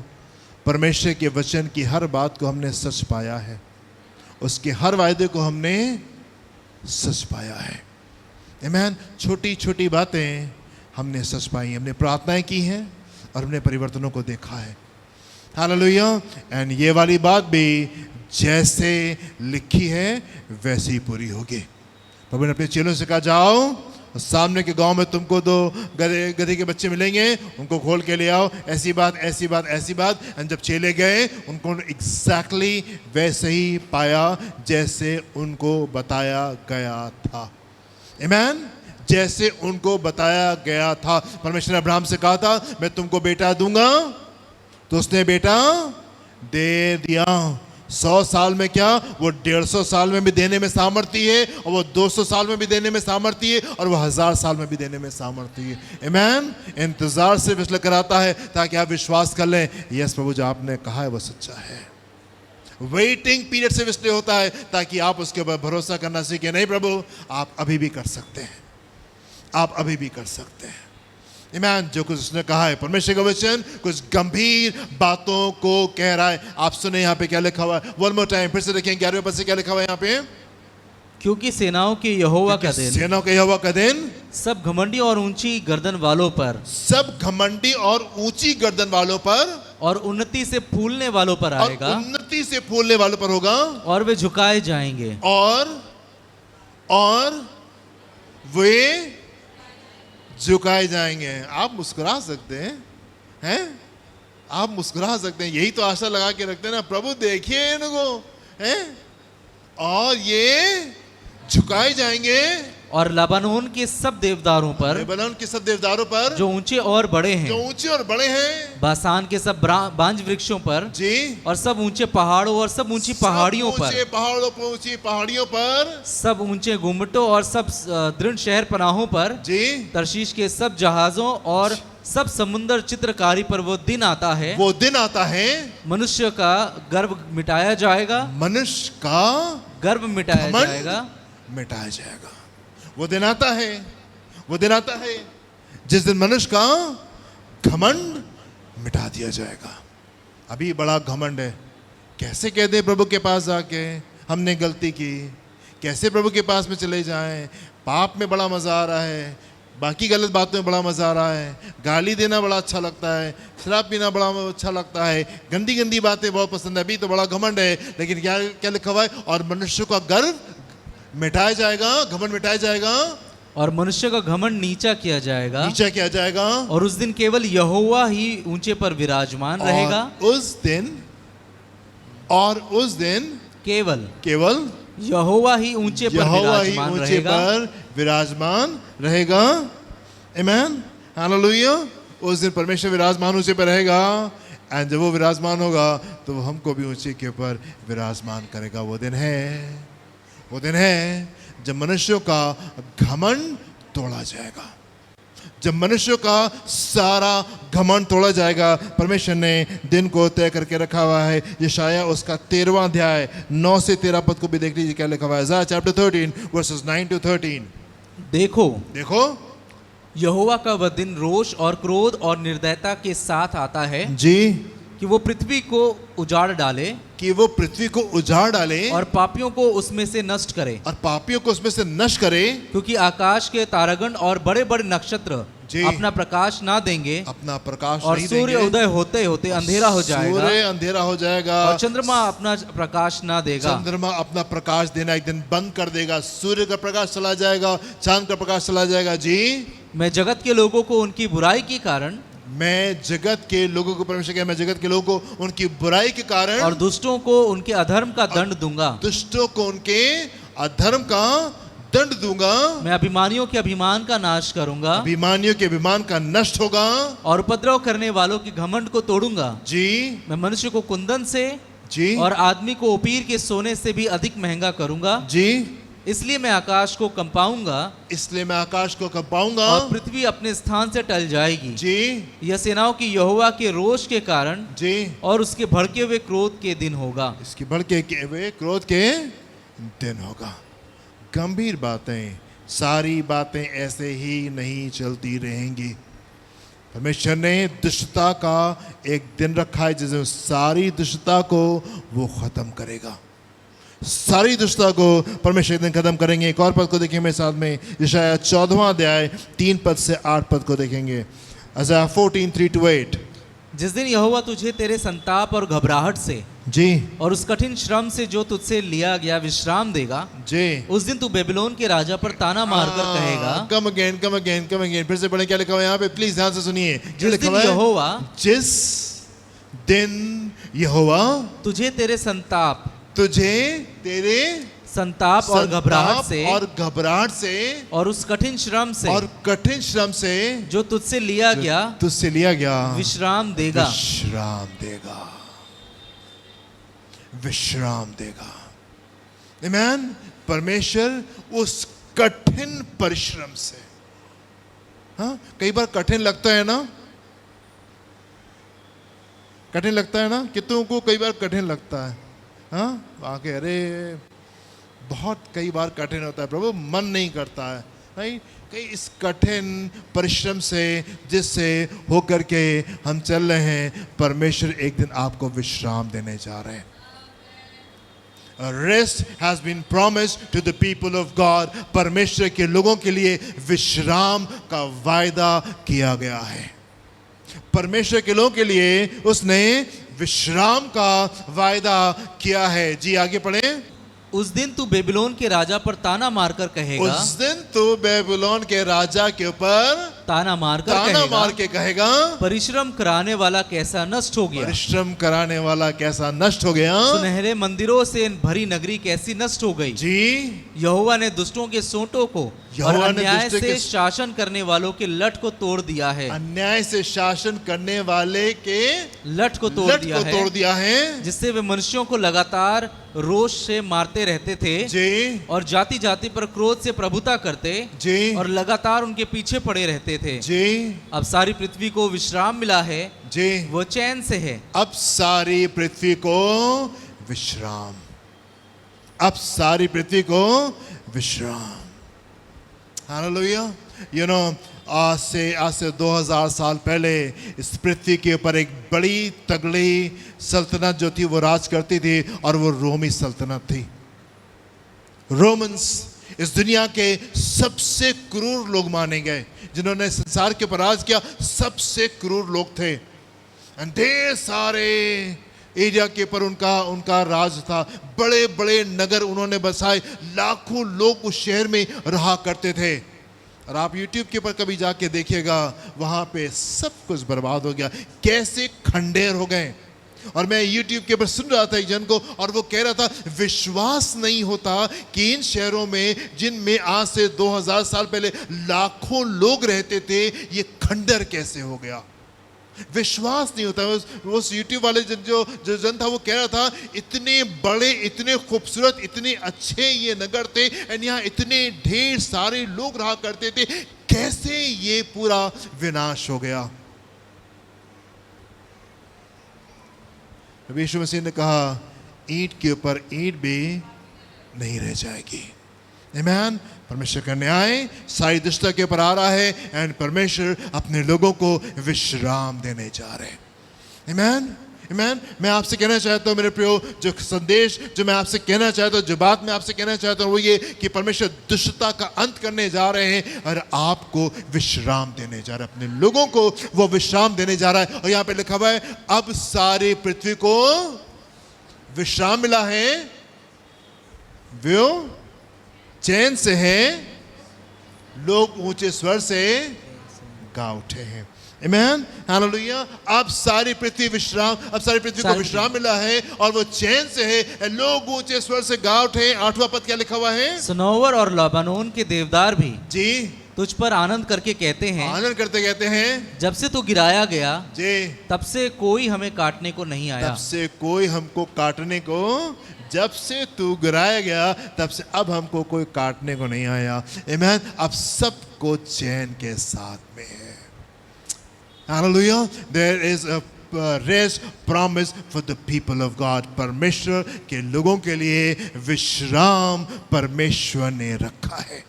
परमेश्वर के वचन की हर बात को हमने सच पाया है, उसके हर वायदे को हमने सच पाया है। आमीन। छोटी छोटी बातें हमने सच पाई, हमने प्रार्थनाएं की हैं और हमने परिवर्तनों को देखा है। हालेलुया। एंड ये वाली बात भी जैसे लिखी है वैसे ही पूरी होगी। प्रभु ने अपने चेलों से कहा, जाओ सामने के गांव में तुमको 2 गधे के बच्चे मिलेंगे, उनको खोल के ले आओ, ऐसी बात ऐसी बात ऐसी बात। एंड जब चेले गए उनको एग्जैक्टली वैसे ही पाया जैसे उनको बताया गया था। आमीन। जैसे उनको बताया गया था। परमेश्वर ने अब्राहम से कहा था मैं तुमको बेटा दूंगा, तो उसने बेटा दे दिया। 100 साल में क्या, वो 150 साल में भी देने में सामर्थ्य है, और वो 200 साल में भी देने में सामर्थ्य है, और वो 1000 साल में भी देने में सामर्थ्य है। आमीन। इंतजार सिर्फ इसलिए कराता है ताकि आप विश्वास कर लें, यस प्रभु जो आपने कहा है वो सच्चा है। वेटिंग पीरियड से इसलिए होता है ताकि आप उसके ऊपर भरोसा करना सीखें। नहीं प्रभु, आप अभी भी कर सकते हैं, आप अभी भी कर सकते हैं। ईमान। जो कुछ उसने कहा है, परमेश्वर का वचन कुछ गंभीर बातों को कह रहा है। आप सुने यहाँ पे क्या लिखा हुआ है, वन मोर टाइम, फिर से देखें 11वें पद से क्या लिखा हुआ है यहाँ पे। क्योंकि सेनाओं के यहोवा का दिन, सेनाओं के यहोवा का दिन सब घमंडी और ऊंची गर्दन वालों पर, सब घमंडी और ऊंची गर्दन वालों पर, और उन्नति से फूलने वालों पर आएगा, और उन्नति से फूलने वालों पर होगा, और वे झुकाए जाएंगे, और वे झुकाए जाएंगे। आप मुस्कुरा सकते हैं आप मुस्कुरा सकते हैं। यही तो आशा लगा के रखते हैं ना, प्रभु देखिए इनको, हैं, और ये झुकाए जाएंगे। और लबानोन के सब देवदारों पर, लेबनान के सब देवदारों पर, जो ऊंचे और बड़े हैं, जो ऊंचे और बड़े हैं, बासान के सब बांज वृक्षों पर जी, और सब ऊंचे पहाड़ों और सब ऊंची पहाड़ियों पर, ऊंचे पहाड़ों पर, ऊंची पहाड़ियों पर, सब ऊंचे गुम्मटों और सब दृढ़ शहर पनाहों पर जी, तर्शीश के सब जहाजों और सब समुद्र चित्रकारी पर वो दिन आता है, वो दिन आता है, मनुष्य का गर्व मिटाया जाएगा, मनुष्य का गर्व मिटाया जाएगा, मिटाया जाएगा। वो दिन आता है, वो दिन आता है जिस दिन मनुष्य का घमंड मिटा दिया जाएगा। अभी बड़ा घमंड है, कैसे कह दे प्रभु के पास जाके हमने गलती की, कैसे प्रभु के पास में चले जाएं। पाप में बड़ा मजा आ रहा है, बाकी गलत बातों में बड़ा मजा आ रहा है, गाली देना बड़ा अच्छा लगता है, शराब पीना बड़ा अच्छा लगता है, गंदी गंदी बातें बहुत पसंद है। अभी तो बड़ा घमंड है, लेकिन क्या क्या लिखा हुआ है, और मनुष्य का गर्व मिटाया जाएगा, घमंड मिटाया जाएगा, और मनुष्य का घमंड नीचा किया जाएगा, नीचा किया जाएगा, और उस दिन केवल यहोवा ही ऊंचे पर विराजमान रहेगा। और उस दिन केवल यहोवा ही ऊंचे पर यहोवा ही विराजमान ऊंचे रहेगा। पर विराजमान रहेगा। आमेन, हालेलुया। उस दिन परमेश्वर विराजमान ऊंचे पर रहेगा, एंड जब वो विराजमान होगा तो वो हमको भी ऊंचे के ऊपर विराजमान करेगा। वो दिन है जब मनुष्यों का घमंड तोड़ा जाएगा, जब मनुष्यों का सारा घमंड तोड़ा जाएगा। परमेश्वर ने दिन को तय करके रखा हुआ है। यशाया उसका 13वां अध्याय 9 से 13 पद को भी देख लीजिए क्या लिखा हुआ है। Isaiah chapter 13 verses 9 to 13। देखो यहोवा का वह दिन रोष और क्रोध और निर्दयता के साथ आता है जी, कि वो पृथ्वी को उजाड़ डाले कि वो पृथ्वी को उजाड़ डाले और पापियों को उसमें से नष्ट करे, और पापियों को उसमें से नष्ट करे। क्योंकि आकाश के तारागण और बड़े बड़े नक्षत्र जी। अपना प्रकाश ना देंगे, अपना प्रकाश और नहीं सूर्य देंगे। उदय होते होते अंधेरा हो जाएगा, सूर्य अंधेरा हो जाएगा, और चंद्रमा अपना प्रकाश ना देगा। चंद्रमा अपना प्रकाश देना एक दिन बंद कर देगा। सूर्य का प्रकाश चला जाएगा, चांद का प्रकाश चला जाएगा। जी, मैं जगत के लोगों को उनकी बुराई के कारण मैं जगत के लोगों को, परमेश्वर कहता है, मैं जगत के लोगों को उनकी बुराई के कारण और दुष्टों को उनके अधर्म का दंड दूंगा। दुष्टों को उनके अधर्म का दंड दूंगा। मैं अभिमानियों के अभिमान का नाश करूंगा, अभिमानियों के अभिमान का नष्ट होगा। और उपद्रव करने वालों के घमंड को तोड़ूंगा। जी, मैं मनुष्य को कुंदन से जी, और आदमी को ओपीर के सोने से भी अधिक महंगा करूंगा। जी, इसलिए मैं आकाश को कंपाऊंगा इसलिए मैं आकाश को कंपाऊंगा और पृथ्वी अपने स्थान से टल जाएगी। जी, यह सेनाओं की यहोवा के रोष के कारण जी, और उसके भड़के हुए क्रोध के दिन होगा। इसकी भड़के के वे क्रोध के दिन होगा। गंभीर बातें, सारी बातें ऐसे ही नहीं चलती रहेंगी। परमेश्वर ने दुष्टता का एक दिन रखा है जिसमें सारी दुष्टता को वो खत्म करेगा। सारी दुष्टता को परमेश्वर एक दिन खत्म करेंगे। एक और पद को देखेंगे मेरे साथ में, यशाया 14वां अध्याय 3 पद से 8 पद को देखेंगे। Isaiah 14 3 to 8। जिस दिन यहोवा तुझे तेरे संताप और घबराहट से जी, और उस कठिन श्रम से जो तुझसे लिया गया विश्राम देगा, जी, उस दिन तू बेबीलोन के राजा पर ताना मारकर कहेगा। Come again, come again, come again. फिर से पढ़ें क्या लिखा हुआ है यहाँ पे, प्लीज ध्यान से सुनिए। जिस दिन यहोवा जिस दिन यहोवा तुझे तेरे संताप और घबराहट से और उस कठिन श्रम से जो तुझसे लिया गया विश्राम देगा। आमीन। परमेश्वर उस कठिन परिश्रम से, हाँ, कई बार कठिन लगता है ना, कठिन लगता है ना, कितनों को कई बार कठिन लगता है। हाँ, आके अरे बहुत कई बार कठिन होता है प्रभु, मन नहीं करता है, नहीं, कई इस कठिन परिश्रम से जिससे होकर के हम चल रहे हैं, परमेश्वर एक दिन आपको विश्राम देने जा रहे हैं। A rest has been promised to the people of God। परमेश्वर के लोगों के लिए विश्राम का वायदा किया गया है। परमेश्वर के लोगों के लिए उसने विश्राम का वायदा किया है। जी, आगे पढ़ें। उस दिन तू बेबीलोन के राजा पर ताना मारकर कहेगा। उस दिन तू बेबीलोन के राजा के ऊपर ताना मार के कहेगा, परिश्रम कराने वाला कैसा नष्ट हो गया, परिश्रम कराने वाला कैसा नष्ट हो गया, सुनहरे मंदिरों से भरी नगरी कैसी नष्ट हो गई। जी, यहोवा ने दुष्टों के सोंटों को और अन्याय से शासन करने वालों के लठ को तोड़ दिया है। अन्याय से शासन करने वाले के लठ को तोड़ दिया है, जिससे वे मनुष्यों को लगातार रोष से मारते रहते थे जी, और जाति जाति पर क्रोध से प्रभुता करते जी, और लगातार उनके पीछे पड़े रहते थे जी। अब सारी पृथ्वी को विश्राम मिला है जी, वो चैन से है। अब सारी पृथ्वी को विश्राम, अब सारी पृथ्वी को विश्राम। हालेलुया। यू नो, आज से 2000 साल पहले इस पृथ्वी के ऊपर एक बड़ी तगड़ी सल्तनत जो थी वो राज करती थी, और वो रोमी सल्तनत थी। रोमन्स इस दुनिया के सबसे क्रूर लोग माने गए, जिन्होंने संसार के ऊपर राज किया, सबसे क्रूर लोग थे। ढेर सारे एरिया के ऊपर उनका राज था। बड़े बड़े नगर उन्होंने बसाए, लाखों लोग उस शहर में रहा करते थे। और आप YouTube के ऊपर कभी जाके देखिएगा, वहां पे सब कुछ बर्बाद हो गया, कैसे खंडेर हो गए, और मैं YouTube के ऊपर सुन रहा था एक जन को, और वो कह रहा था विश्वास नहीं होता कि इन शहरों में जिनमें आज से 2000 साल पहले लाखों लोग रहते थे, ये खंडर कैसे हो गया। विश्वास नहीं होता। उस YouTube वाले जो जन था वो कह रहा था इतने बड़े, इतने खूबसूरत, इतने अच्छे ये नगर थे, एंड यहाँ इतने ढेर सारे लोग रहा करते थे, कैसे ये पूरा विनाश हो गया। यीशु मसीह ने कहा ईंट के ऊपर ईंट भी नहीं रह जाएगी। आमीन। परमेश्वर का न्याय सारी दुष्टता के ऊपर आ रहा है, एंड परमेश्वर अपने लोगों को विश्राम देने जा रहे हैं। आमीन। आमीन। मैं आपसे कहना चाहता हूँ मेरे प्रियो, जो संदेश जो मैं आपसे कहना चाहता हूँ, जो बात मैं आपसे कहना चाहता हूँ वो ये कि परमेश्वर दुष्टता का अंत करने जा रहे हैं और आपको विश्राम देने जा रहे हैं, अपने लोगों को वो विश्राम देने जा रहा है। और यहाँ पे लिखा हुआ है अब सारी पृथ्वी को विश्राम मिला है, वो चैन से है, लोग ऊंचे स्वर से गा उठे हैं। आमीन। हालेलुया। अब सारी पृथ्वी विश्राम, अब सारी पृथ्वी को विश्राम मिला है और वो चैन से है, लोग ऊंचे स्वर से गा उठे। 8वां पद क्या लिखा हुआ है? सनोवर और लबानोन के देवदार भी जी तुझ पर आनंद करके कहते हैं, आनंद करते कहते हैं, जब से तू गिराया गया जी तब से कोई हमें काटने को नहीं आया। तब से कोई हमको काटने को, जब से तू गिराया गया तब से अब हमको कोई काटने को नहीं आया। आमीन। अब सबको चैन के साथ में है। Hallelujah. There is a rest promise for the people of God. परमेश्वर के लोगों के लिए विश्राम परमेश्वर ने रखा है।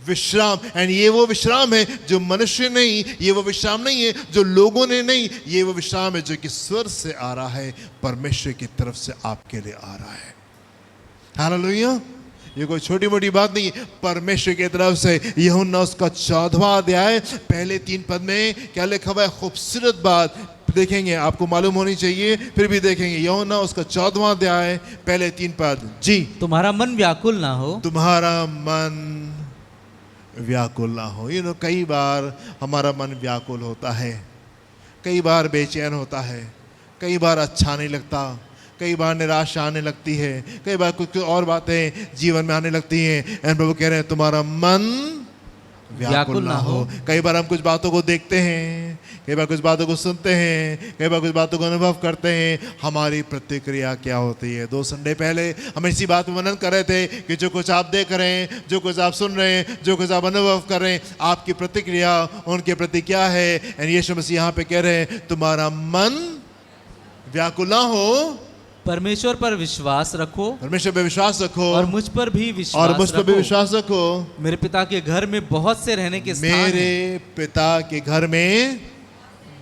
विश्राम, एंड ये वो विश्राम है जो मनुष्य नहीं, ये वो विश्राम नहीं है जो लोगों ने नहीं, ये वो विश्राम है जो कि स्वर्ग से आ रहा है, परमेश्वर की तरफ से आपके लिए आ रहा है। हालेलुया। ये कोई छोटी मोटी बात नहीं है, परमेश्वर की तरफ से। यूहन्ना उसका 14वां अध्याय पहले 3 पद में क्या लिखा हुआ है, खूबसूरत बात देखेंगे, आपको मालूम होनी चाहिए, फिर भी देखेंगे। यूहन्ना उसका 14वां अध्याय पहले 3 पद। जी तुम्हारा मन व्याकुल ना हो, तुम्हारा मन व्याकुल ना हो। कई बार हमारा मन व्याकुल होता है, कई बार बेचैन होता है, कई बार अच्छा नहीं लगता, कई बार निराशा आने लगती है, कई बार कुछ और बातें जीवन में आने लगती हैं, एंड प्रभु कह रहे हैं तुम्हारा मन व्याकुल ना हो। कई बार हम कुछ बातों को देखते हैं, कई बार कुछ बातों को सुनते हैं, कई बार कुछ बातों को अनुभव करते हैं, हमारी प्रतिक्रिया क्या होती है। 2 संडे पहले हम इसी बात में मनन कर रहे थे कि जो कुछ आप देख रहे हैं, जो कुछ आप सुन रहे हैं, जो कुछ आप अनुभव कर रहे हैं, आपकी प्रतिक्रिया उनके प्रति क्या है। एंड यीशु मसीह यहाँ पे कह रहे हैं तुम्हारा मन व्याकुल ना हो, परमेश्वर पर विश्वास रखो, परमेश्वर पे विश्वास रखो, और मुझ पर भी विश्वास और मुझ पर भी विश्वास रखो। मेरे पिता के घर में बहुत से रहने के स्थान मेरे हैं, पिता के घर में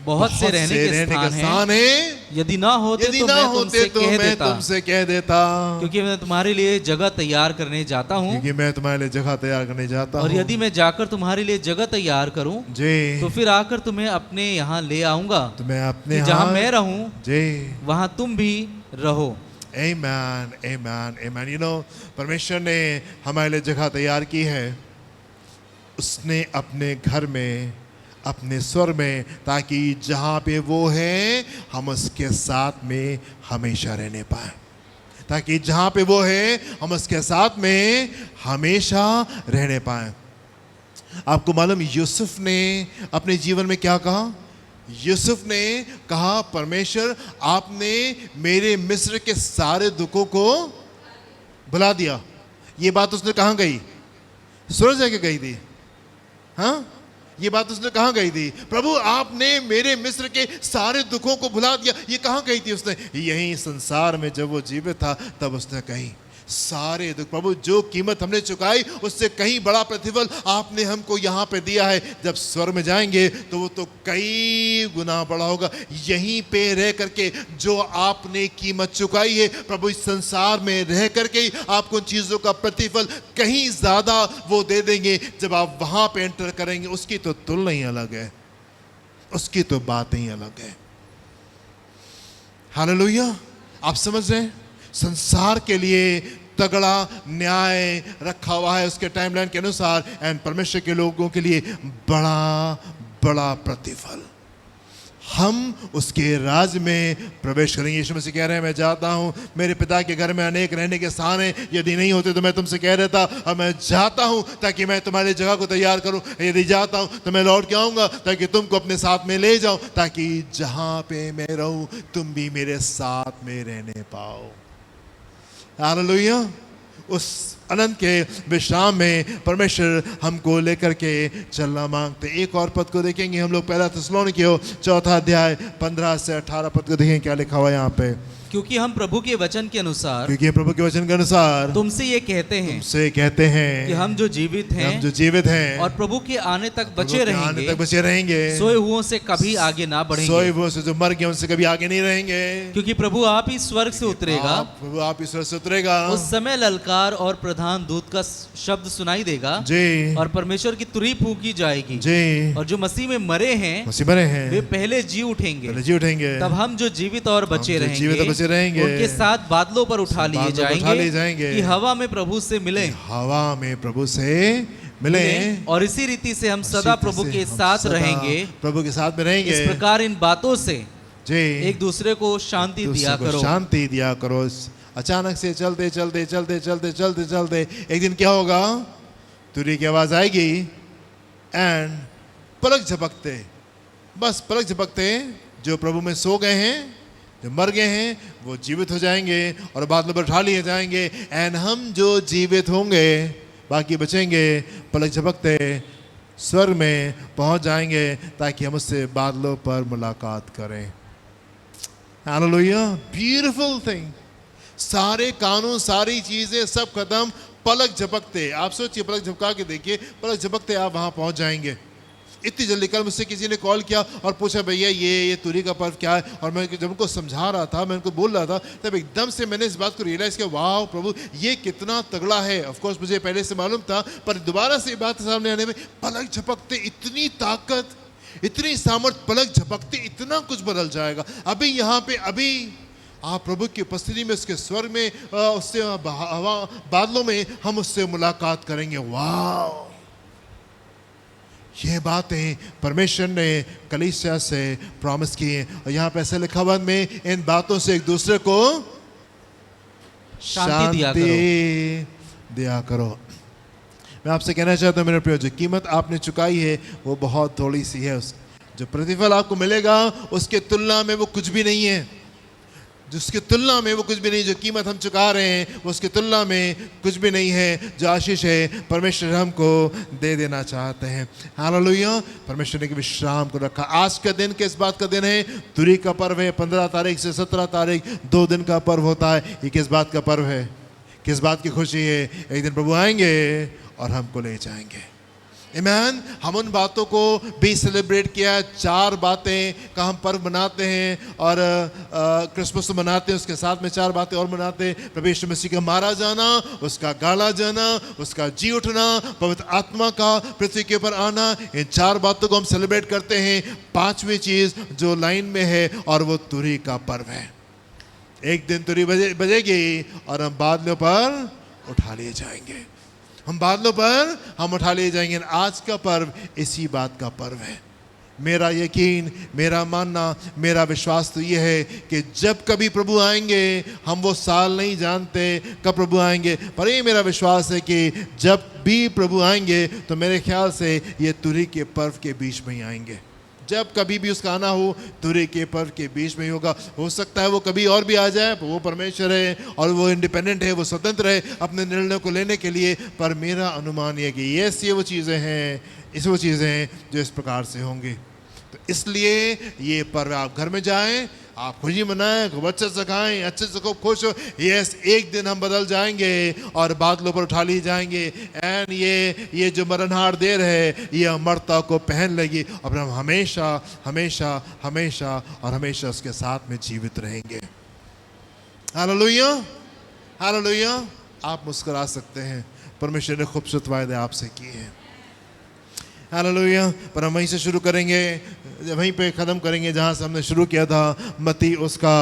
बहुत से रहने के स्थान हैं। यदि ना होते तो मैं तुमसे कह देता, तुमसे कह देता, क्योंकि मैं तुम्हारे लिए जगह तैयार करने जाता हूँ। क्योंकि मैं तुम्हारे लिए जगह तैयार करने जाता हूँ। और यदि मैं जाकर तुम्हारे लिए जगह तैयार करूँ जी तो फिर आकर तुम्हें अपने यहाँ ले आऊंगा, तो मैं अपने जहाँ मैं रहूँ जी वहाँ तुम भी रहो। Amen, amen, amen. परमेश्वर ने हमारे लिए जगह तैयार की है, उसने अपने घर में, अपने स्वर में, ताकि जहाँ पे वो है हम उसके साथ में हमेशा रहने पाए, ताकि जहाँ पे वो है हम उसके साथ में हमेशा रहने पाए। आपको मालूम यूसुफ ने अपने जीवन में क्या कहा? यूसुफ ने कहा परमेश्वर आपने मेरे मिस्र के सारे दुखों को भुला दिया। ये बात उसने कहाँ गई? स्वर्ग जाके गई थी। हाँ, ये बात उसने कहाँ गई थी? प्रभु आपने मेरे मिस्र के सारे दुखों को भुला दिया, ये कहाँ गई थी उसने? यही संसार में जब वो जीवित था तब उसने कही सारे दुख, प्रभु जो कीमत हमने चुकाई उससे कहीं बड़ा प्रतिफल आपने हमको यहाँ पे दिया है। जब स्वर्ग में जाएंगे तो वो तो कई गुना बड़ा होगा। यहीं पे रह करके जो आपने कीमत चुकाई है प्रभु, इस संसार में रह करके ही आपको उन चीज़ों का प्रतिफल कहीं ज़्यादा वो दे देंगे। जब आप वहाँ पे एंटर करेंगे उसकी तो तुलना ही अलग है, उसकी तो बात ही अलग है। हालेलुया। आप समझ रहे हैं? संसार के लिए तगड़ा न्याय रखा हुआ है उसके टाइमलाइन के अनुसार, एंड परमेश्वर के लोगों के लिए बड़ा बड़ा प्रतिफल। हम उसके राज में प्रवेश करेंगे। यीशु मसीह कह रहे हैं मैं जाता हूँ, मेरे पिता के घर में अनेक रहने के स्थान हैं, यदि नहीं होते तो मैं तुमसे कह देता। अब मैं जाता हूँ ताकि मैं तुम्हारी जगह को तैयार करूँ, यदि जाता हूँ तो मैं लौट के आऊँगा ताकि तुमको अपने साथ में ले जाऊँ, ताकि जहाँ पे मैं रहूँ तुम भी मेरे साथ में रहने पाओ। हालेलुया। उस अनंत के विश्राम में परमेश्वर हमको लेकर के चलना मांगते। एक और पद को देखेंगे हम लोग, पहला थिस्सलुनीकियों 4 अध्याय 15 से 18 पद को देखेंगे क्या लिखा हुआ है यहाँ पे। क्योंकि हम प्रभु के वचन के अनुसार, क्योंकि प्रभु के वचन के अनुसार तुमसे ये कहते हैं कि हम जो जीवित हैं और प्रभु के आने तक बचे रहेंगे, सोए हुओं से कभी आगे ना बढ़ेंगे। सोए हुओं से जो मर गए उनसे कभी आगे नहीं रहेंगे, क्योंकि प्रभु आप ही स्वर्ग से उतरेगा। प्रभु आप ही स्वर्ग से उतरेगा। उस समय ललकार और प्रधान दूत का शब्द सुनाई देगा जी, और परमेश्वर की तुरही फूंकी जाएगी जी, और जो मसीह में मरे हैं वे पहले जी उठेंगे। तब हम जो जीवित और बचे रहेंगे उनके साथ बादलों पर उठा लिए जाएंगे कि हवा में प्रभु से मिले। और इसी रीति से हम सदा प्रभु के साथ रहेंगे। प्रभु के साथ में रहेंगे। इस प्रकार इन बातों से जी एक दूसरे को शांति दिया करो। अचानक से चलते एक दिन क्या होगा, तुरही की आवाज आएगी एंड पलक झपकते, बस पलक झपकते जो प्रभु में सो गए हैं, जो मर गए हैं, वो जीवित हो जाएंगे और बादलों पर उठा लिए जाएंगे। एंड हम जो जीवित होंगे, बाकी बचेंगे, पलक झपकते स्वर्ग में पहुंच जाएंगे ताकि हम उससे बादलों पर मुलाकात करें। Hallelujah, beautiful thing. सारे कानून, सारी चीजें सब खत्म, पलक झपकते। आप सोचिए, पलक झपका के देखिए, पलक झपकते आप वहां पहुंच जाएंगे। इतनी जल्दी। कल मुझसे किसी ने कॉल किया और पूछा भैया ये तुरही का पर्व क्या है, और मैं जब उनको समझा रहा था, मैं उनको बोल रहा था, तब एकदम से मैंने इस बात को रियलाइज किया, वाह प्रभु ये कितना तगड़ा है। ऑफ कोर्स मुझे पहले से मालूम था, पर दोबारा से बात सामने आने में, पलक झपकते इतनी ताकत, इतनी सामर्थ, पलक झपकते इतना कुछ बदल जाएगा। अभी यहाँ पे अभी आप प्रभु की उपस्थिति में, उसके स्वर्ग में, उससे बादलों में हम उससे मुलाकात करेंगे। वाह, ये बातें परमेश्वर ने कलीसिया से प्रॉमिस की हैं। और यहाँ पे ऐसे लिखा हुआ में, इन बातों से एक दूसरे को शांति दिया करो। मैं आपसे कहना चाहता हूँ मेरे प्रियो, जो कीमत आपने चुकाई है वो बहुत थोड़ी सी है। जो प्रतिफल आपको मिलेगा उसके तुलना में वो कुछ भी नहीं है। जिसकी तुलना में वो कुछ भी नहीं, जो कीमत हम चुका रहे हैं वो उसकी तुलना में कुछ भी नहीं है। जो आशीष है परमेश्वर हमको दे देना चाहते हैं। हालेलुया। परमेश्वर ने विश्राम को रखा। आज का दिन किस बात का दिन है? तुरही का पर्व है। 15 तारीख से 17 तारीख 2 दिन का पर्व होता है। ये किस बात का पर्व है? किस बात की खुशी है? एक दिन प्रभु आएंगे और हमको ले जाएंगे। आमीन। हम उन बातों को भी सेलिब्रेट किया। 4 बातें का हम पर्व मनाते हैं और क्रिसमस मनाते हैं, उसके साथ में 4 बातें और मनाते हैं। प्रभु यीशु मसीह का मारा जाना, उसका गाला जाना, उसका जी उठना, पवित्र आत्मा का पृथ्वी के ऊपर आना, इन 4 बातों को हम सेलिब्रेट करते हैं। 5वीं चीज जो लाइन में है और वो तुरही का पर्व है। एक दिन तुरही बजेगी और हम बादलों पर उठा लिए जाएंगे। हम बादलों पर हम उठा लिए जाएंगे। आज का पर्व इसी बात का पर्व है। मेरा यकीन, मेरा मानना, मेरा विश्वास तो ये है कि जब कभी प्रभु आएंगे, हम वो साल नहीं जानते कब प्रभु आएंगे, पर ये मेरा विश्वास है कि जब भी प्रभु आएंगे तो मेरे ख्याल से ये तुरही के पर्व के बीच में ही आएंगे। जब कभी भी उसका आना हो, तुरही के पर्व के बीच में ही होगा। हो सकता है वो कभी और भी आ जाए, वो परमेश्वर है और वो इंडिपेंडेंट है, वो स्वतंत्र है अपने निर्णय को लेने के लिए। पर मेरा अनुमान ये कि ये वो चीज़ें हैं, वो चीज़ें हैं जो इस प्रकार से होंगी। तो इसलिए ये पर्व आप घर में जाएं, आप खुशी मनाएं, खूब अच्छे से खाएं, अच्छे से खूब खुश हो। यस, एक दिन हम बदल जाएंगे और बादलों पर उठा लिए जाएंगे। एंड ये जो मरणहार देर है ये अमरता को पहन लेगी और हम हमेशा हमेशा हमेशा और हमेशा उसके साथ में जीवित रहेंगे। Hallelujah, hallelujah. आप मुस्कुरा सकते हैं, परमेश्वर ने खूबसूरत वायदे आपसे किए हैं। हालेलुया। पर हम वहीं से शुरू करेंगे, वहीं पे ख़त्म करेंगे जहाँ से हमने शुरू किया था। मत्ती उसका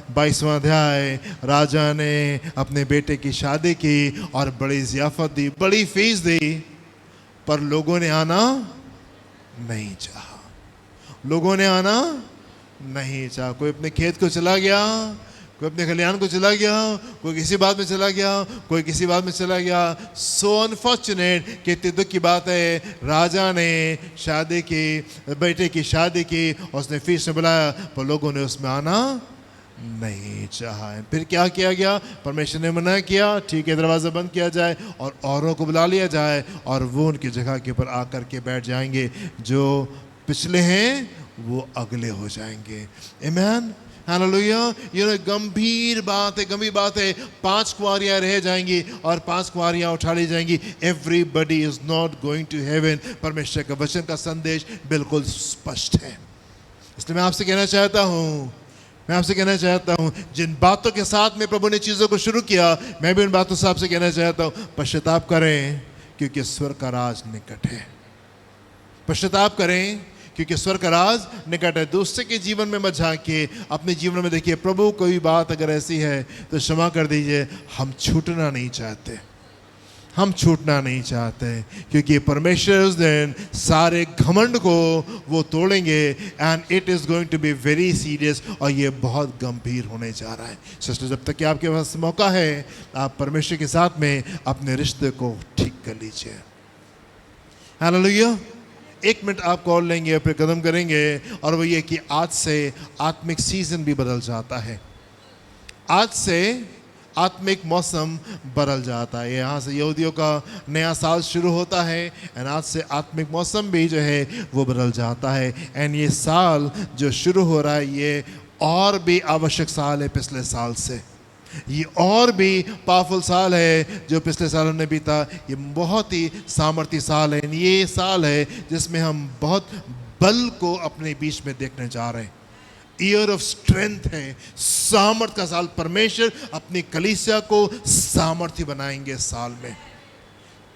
22वां अध्याय। राजा ने अपने बेटे की शादी की और बड़ी ज़ियाफ़त दी, बड़ी फीस दी, पर लोगों ने आना नहीं चाहा। लोगों ने आना नहीं चाहा। कोई अपने खेत को चला गया, कोई अपने खलिहान को चला गया, कोई किसी बात में चला गया, कोई किसी बात में चला गया। सो अनफॉर्चुनेट कि इतनी दुख की बात है, राजा ने शादी की, बेटे की शादी की, उसने फीस में बुलाया, पर लोगों ने उसमें आना नहीं चाहा। फिर क्या किया गया? परमेश्वर ने मना किया, ठीक है, दरवाज़ा बंद किया जाए और औरों को बुला लिया जाए और वो उनकी जगह के ऊपर आकर के बैठ जाएंगे। जो पिछले हैं वो अगले हो जाएंगे। आमीन, हालेलुया। ये गंभीर बात है। 5 कुंवारियां रह जाएंगी और 5 कुंवारियां उठा ली जाएंगी। Everybody is not going to heaven. परमेश्वर का वचन का संदेश बिल्कुल स्पष्ट है। इसलिए मैं आपसे कहना चाहता हूं, जिन बातों के साथ में प्रभु ने चीज़ों को शुरू किया, मैं भी उन बातों से आपसे कहना चाहता हूं, पश्चाताप करें क्योंकि स्वर्ग का राज निकट है। पश्चाताप करें क्योंकि स्वर्ग का राज निकट है। दूसरे के जीवन में मत झांकिए, अपने जीवन में देखिए। प्रभु कोई बात अगर ऐसी है तो क्षमा कर दीजिए। हम छूटना नहीं चाहते, क्योंकि परमेश्वर उस दिन सारे घमंड को वो तोड़ेंगे and it is going to be very serious, और ये बहुत गंभीर होने जा रहा है। सिस्टर, जब तक कि आपके पास मौका है, आप परमेश्वर के साथ में अपने रिश्ते को ठीक कर लीजिए। हालेलुया। 1 मिनट आपको और लेंगे, फिर कदम करेंगे, और वो ये कि आज से आत्मिक सीजन भी बदल जाता है। आज से आत्मिक मौसम बदल जाता है। यहाँ से यहूदियों का नया साल शुरू होता है एंड आज से आत्मिक मौसम भी जो है वो बदल जाता है। एंड ये साल जो शुरू हो रहा है, ये और भी आवश्यक साल है पिछले साल से। ये और भी पावरफुल साल है जो पिछले सालों ने बीता। ये बहुत ही सामर्थ्य साल है। ये साल है जिसमें हम बहुत बल को अपने बीच में देखने जा रहे हैं। ईयर ऑफ स्ट्रेंथ है, सामर्थ का साल। परमेश्वर अपनी कलीसिया को सामर्थ्य बनाएंगे इस साल में।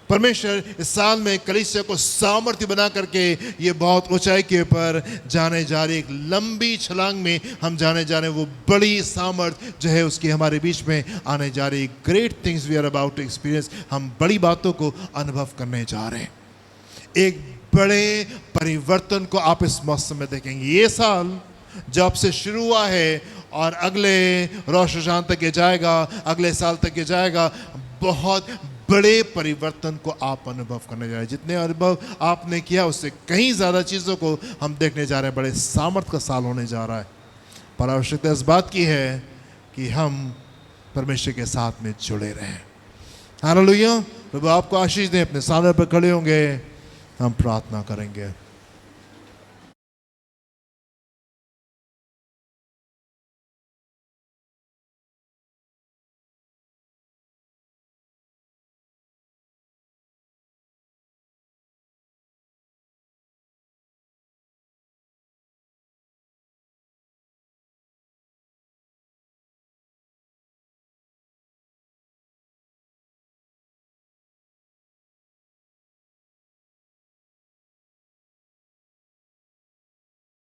परमेश्वर इस साल में कलीसिया को सामर्थ्य बना करके ये बहुत ऊंचाई के ऊपर जाने जा रही, एक लंबी छलांग में हम जाने जा रहे हैं। वो बड़ी सामर्थ जो है उसकी हमारे बीच में आने जा रही। Great things we are about to experience. हम बड़ी बातों को अनुभव करने जा रहे हैं। एक बड़े परिवर्तन को आप इस मौसम में देखेंगे। ये साल जब से शुरू हुआ है और अगले रोश शान तक ये जाएगा, अगले साल तक ये जाएगा, बहुत बड़े परिवर्तन को आप अनुभव करने जा रहे हैं। जितने अनुभव आपने किया उससे कहीं ज़्यादा चीज़ों को हम देखने जा रहे हैं। बड़े सामर्थ का साल होने जा रहा है। पर आवश्यकता इस बात की है कि हम परमेश्वर के साथ में जुड़े रहें। हालेलुया। प्रभु आपको आशीष दें। अपने सामने पर खड़े होंगे, हम प्रार्थना करेंगे।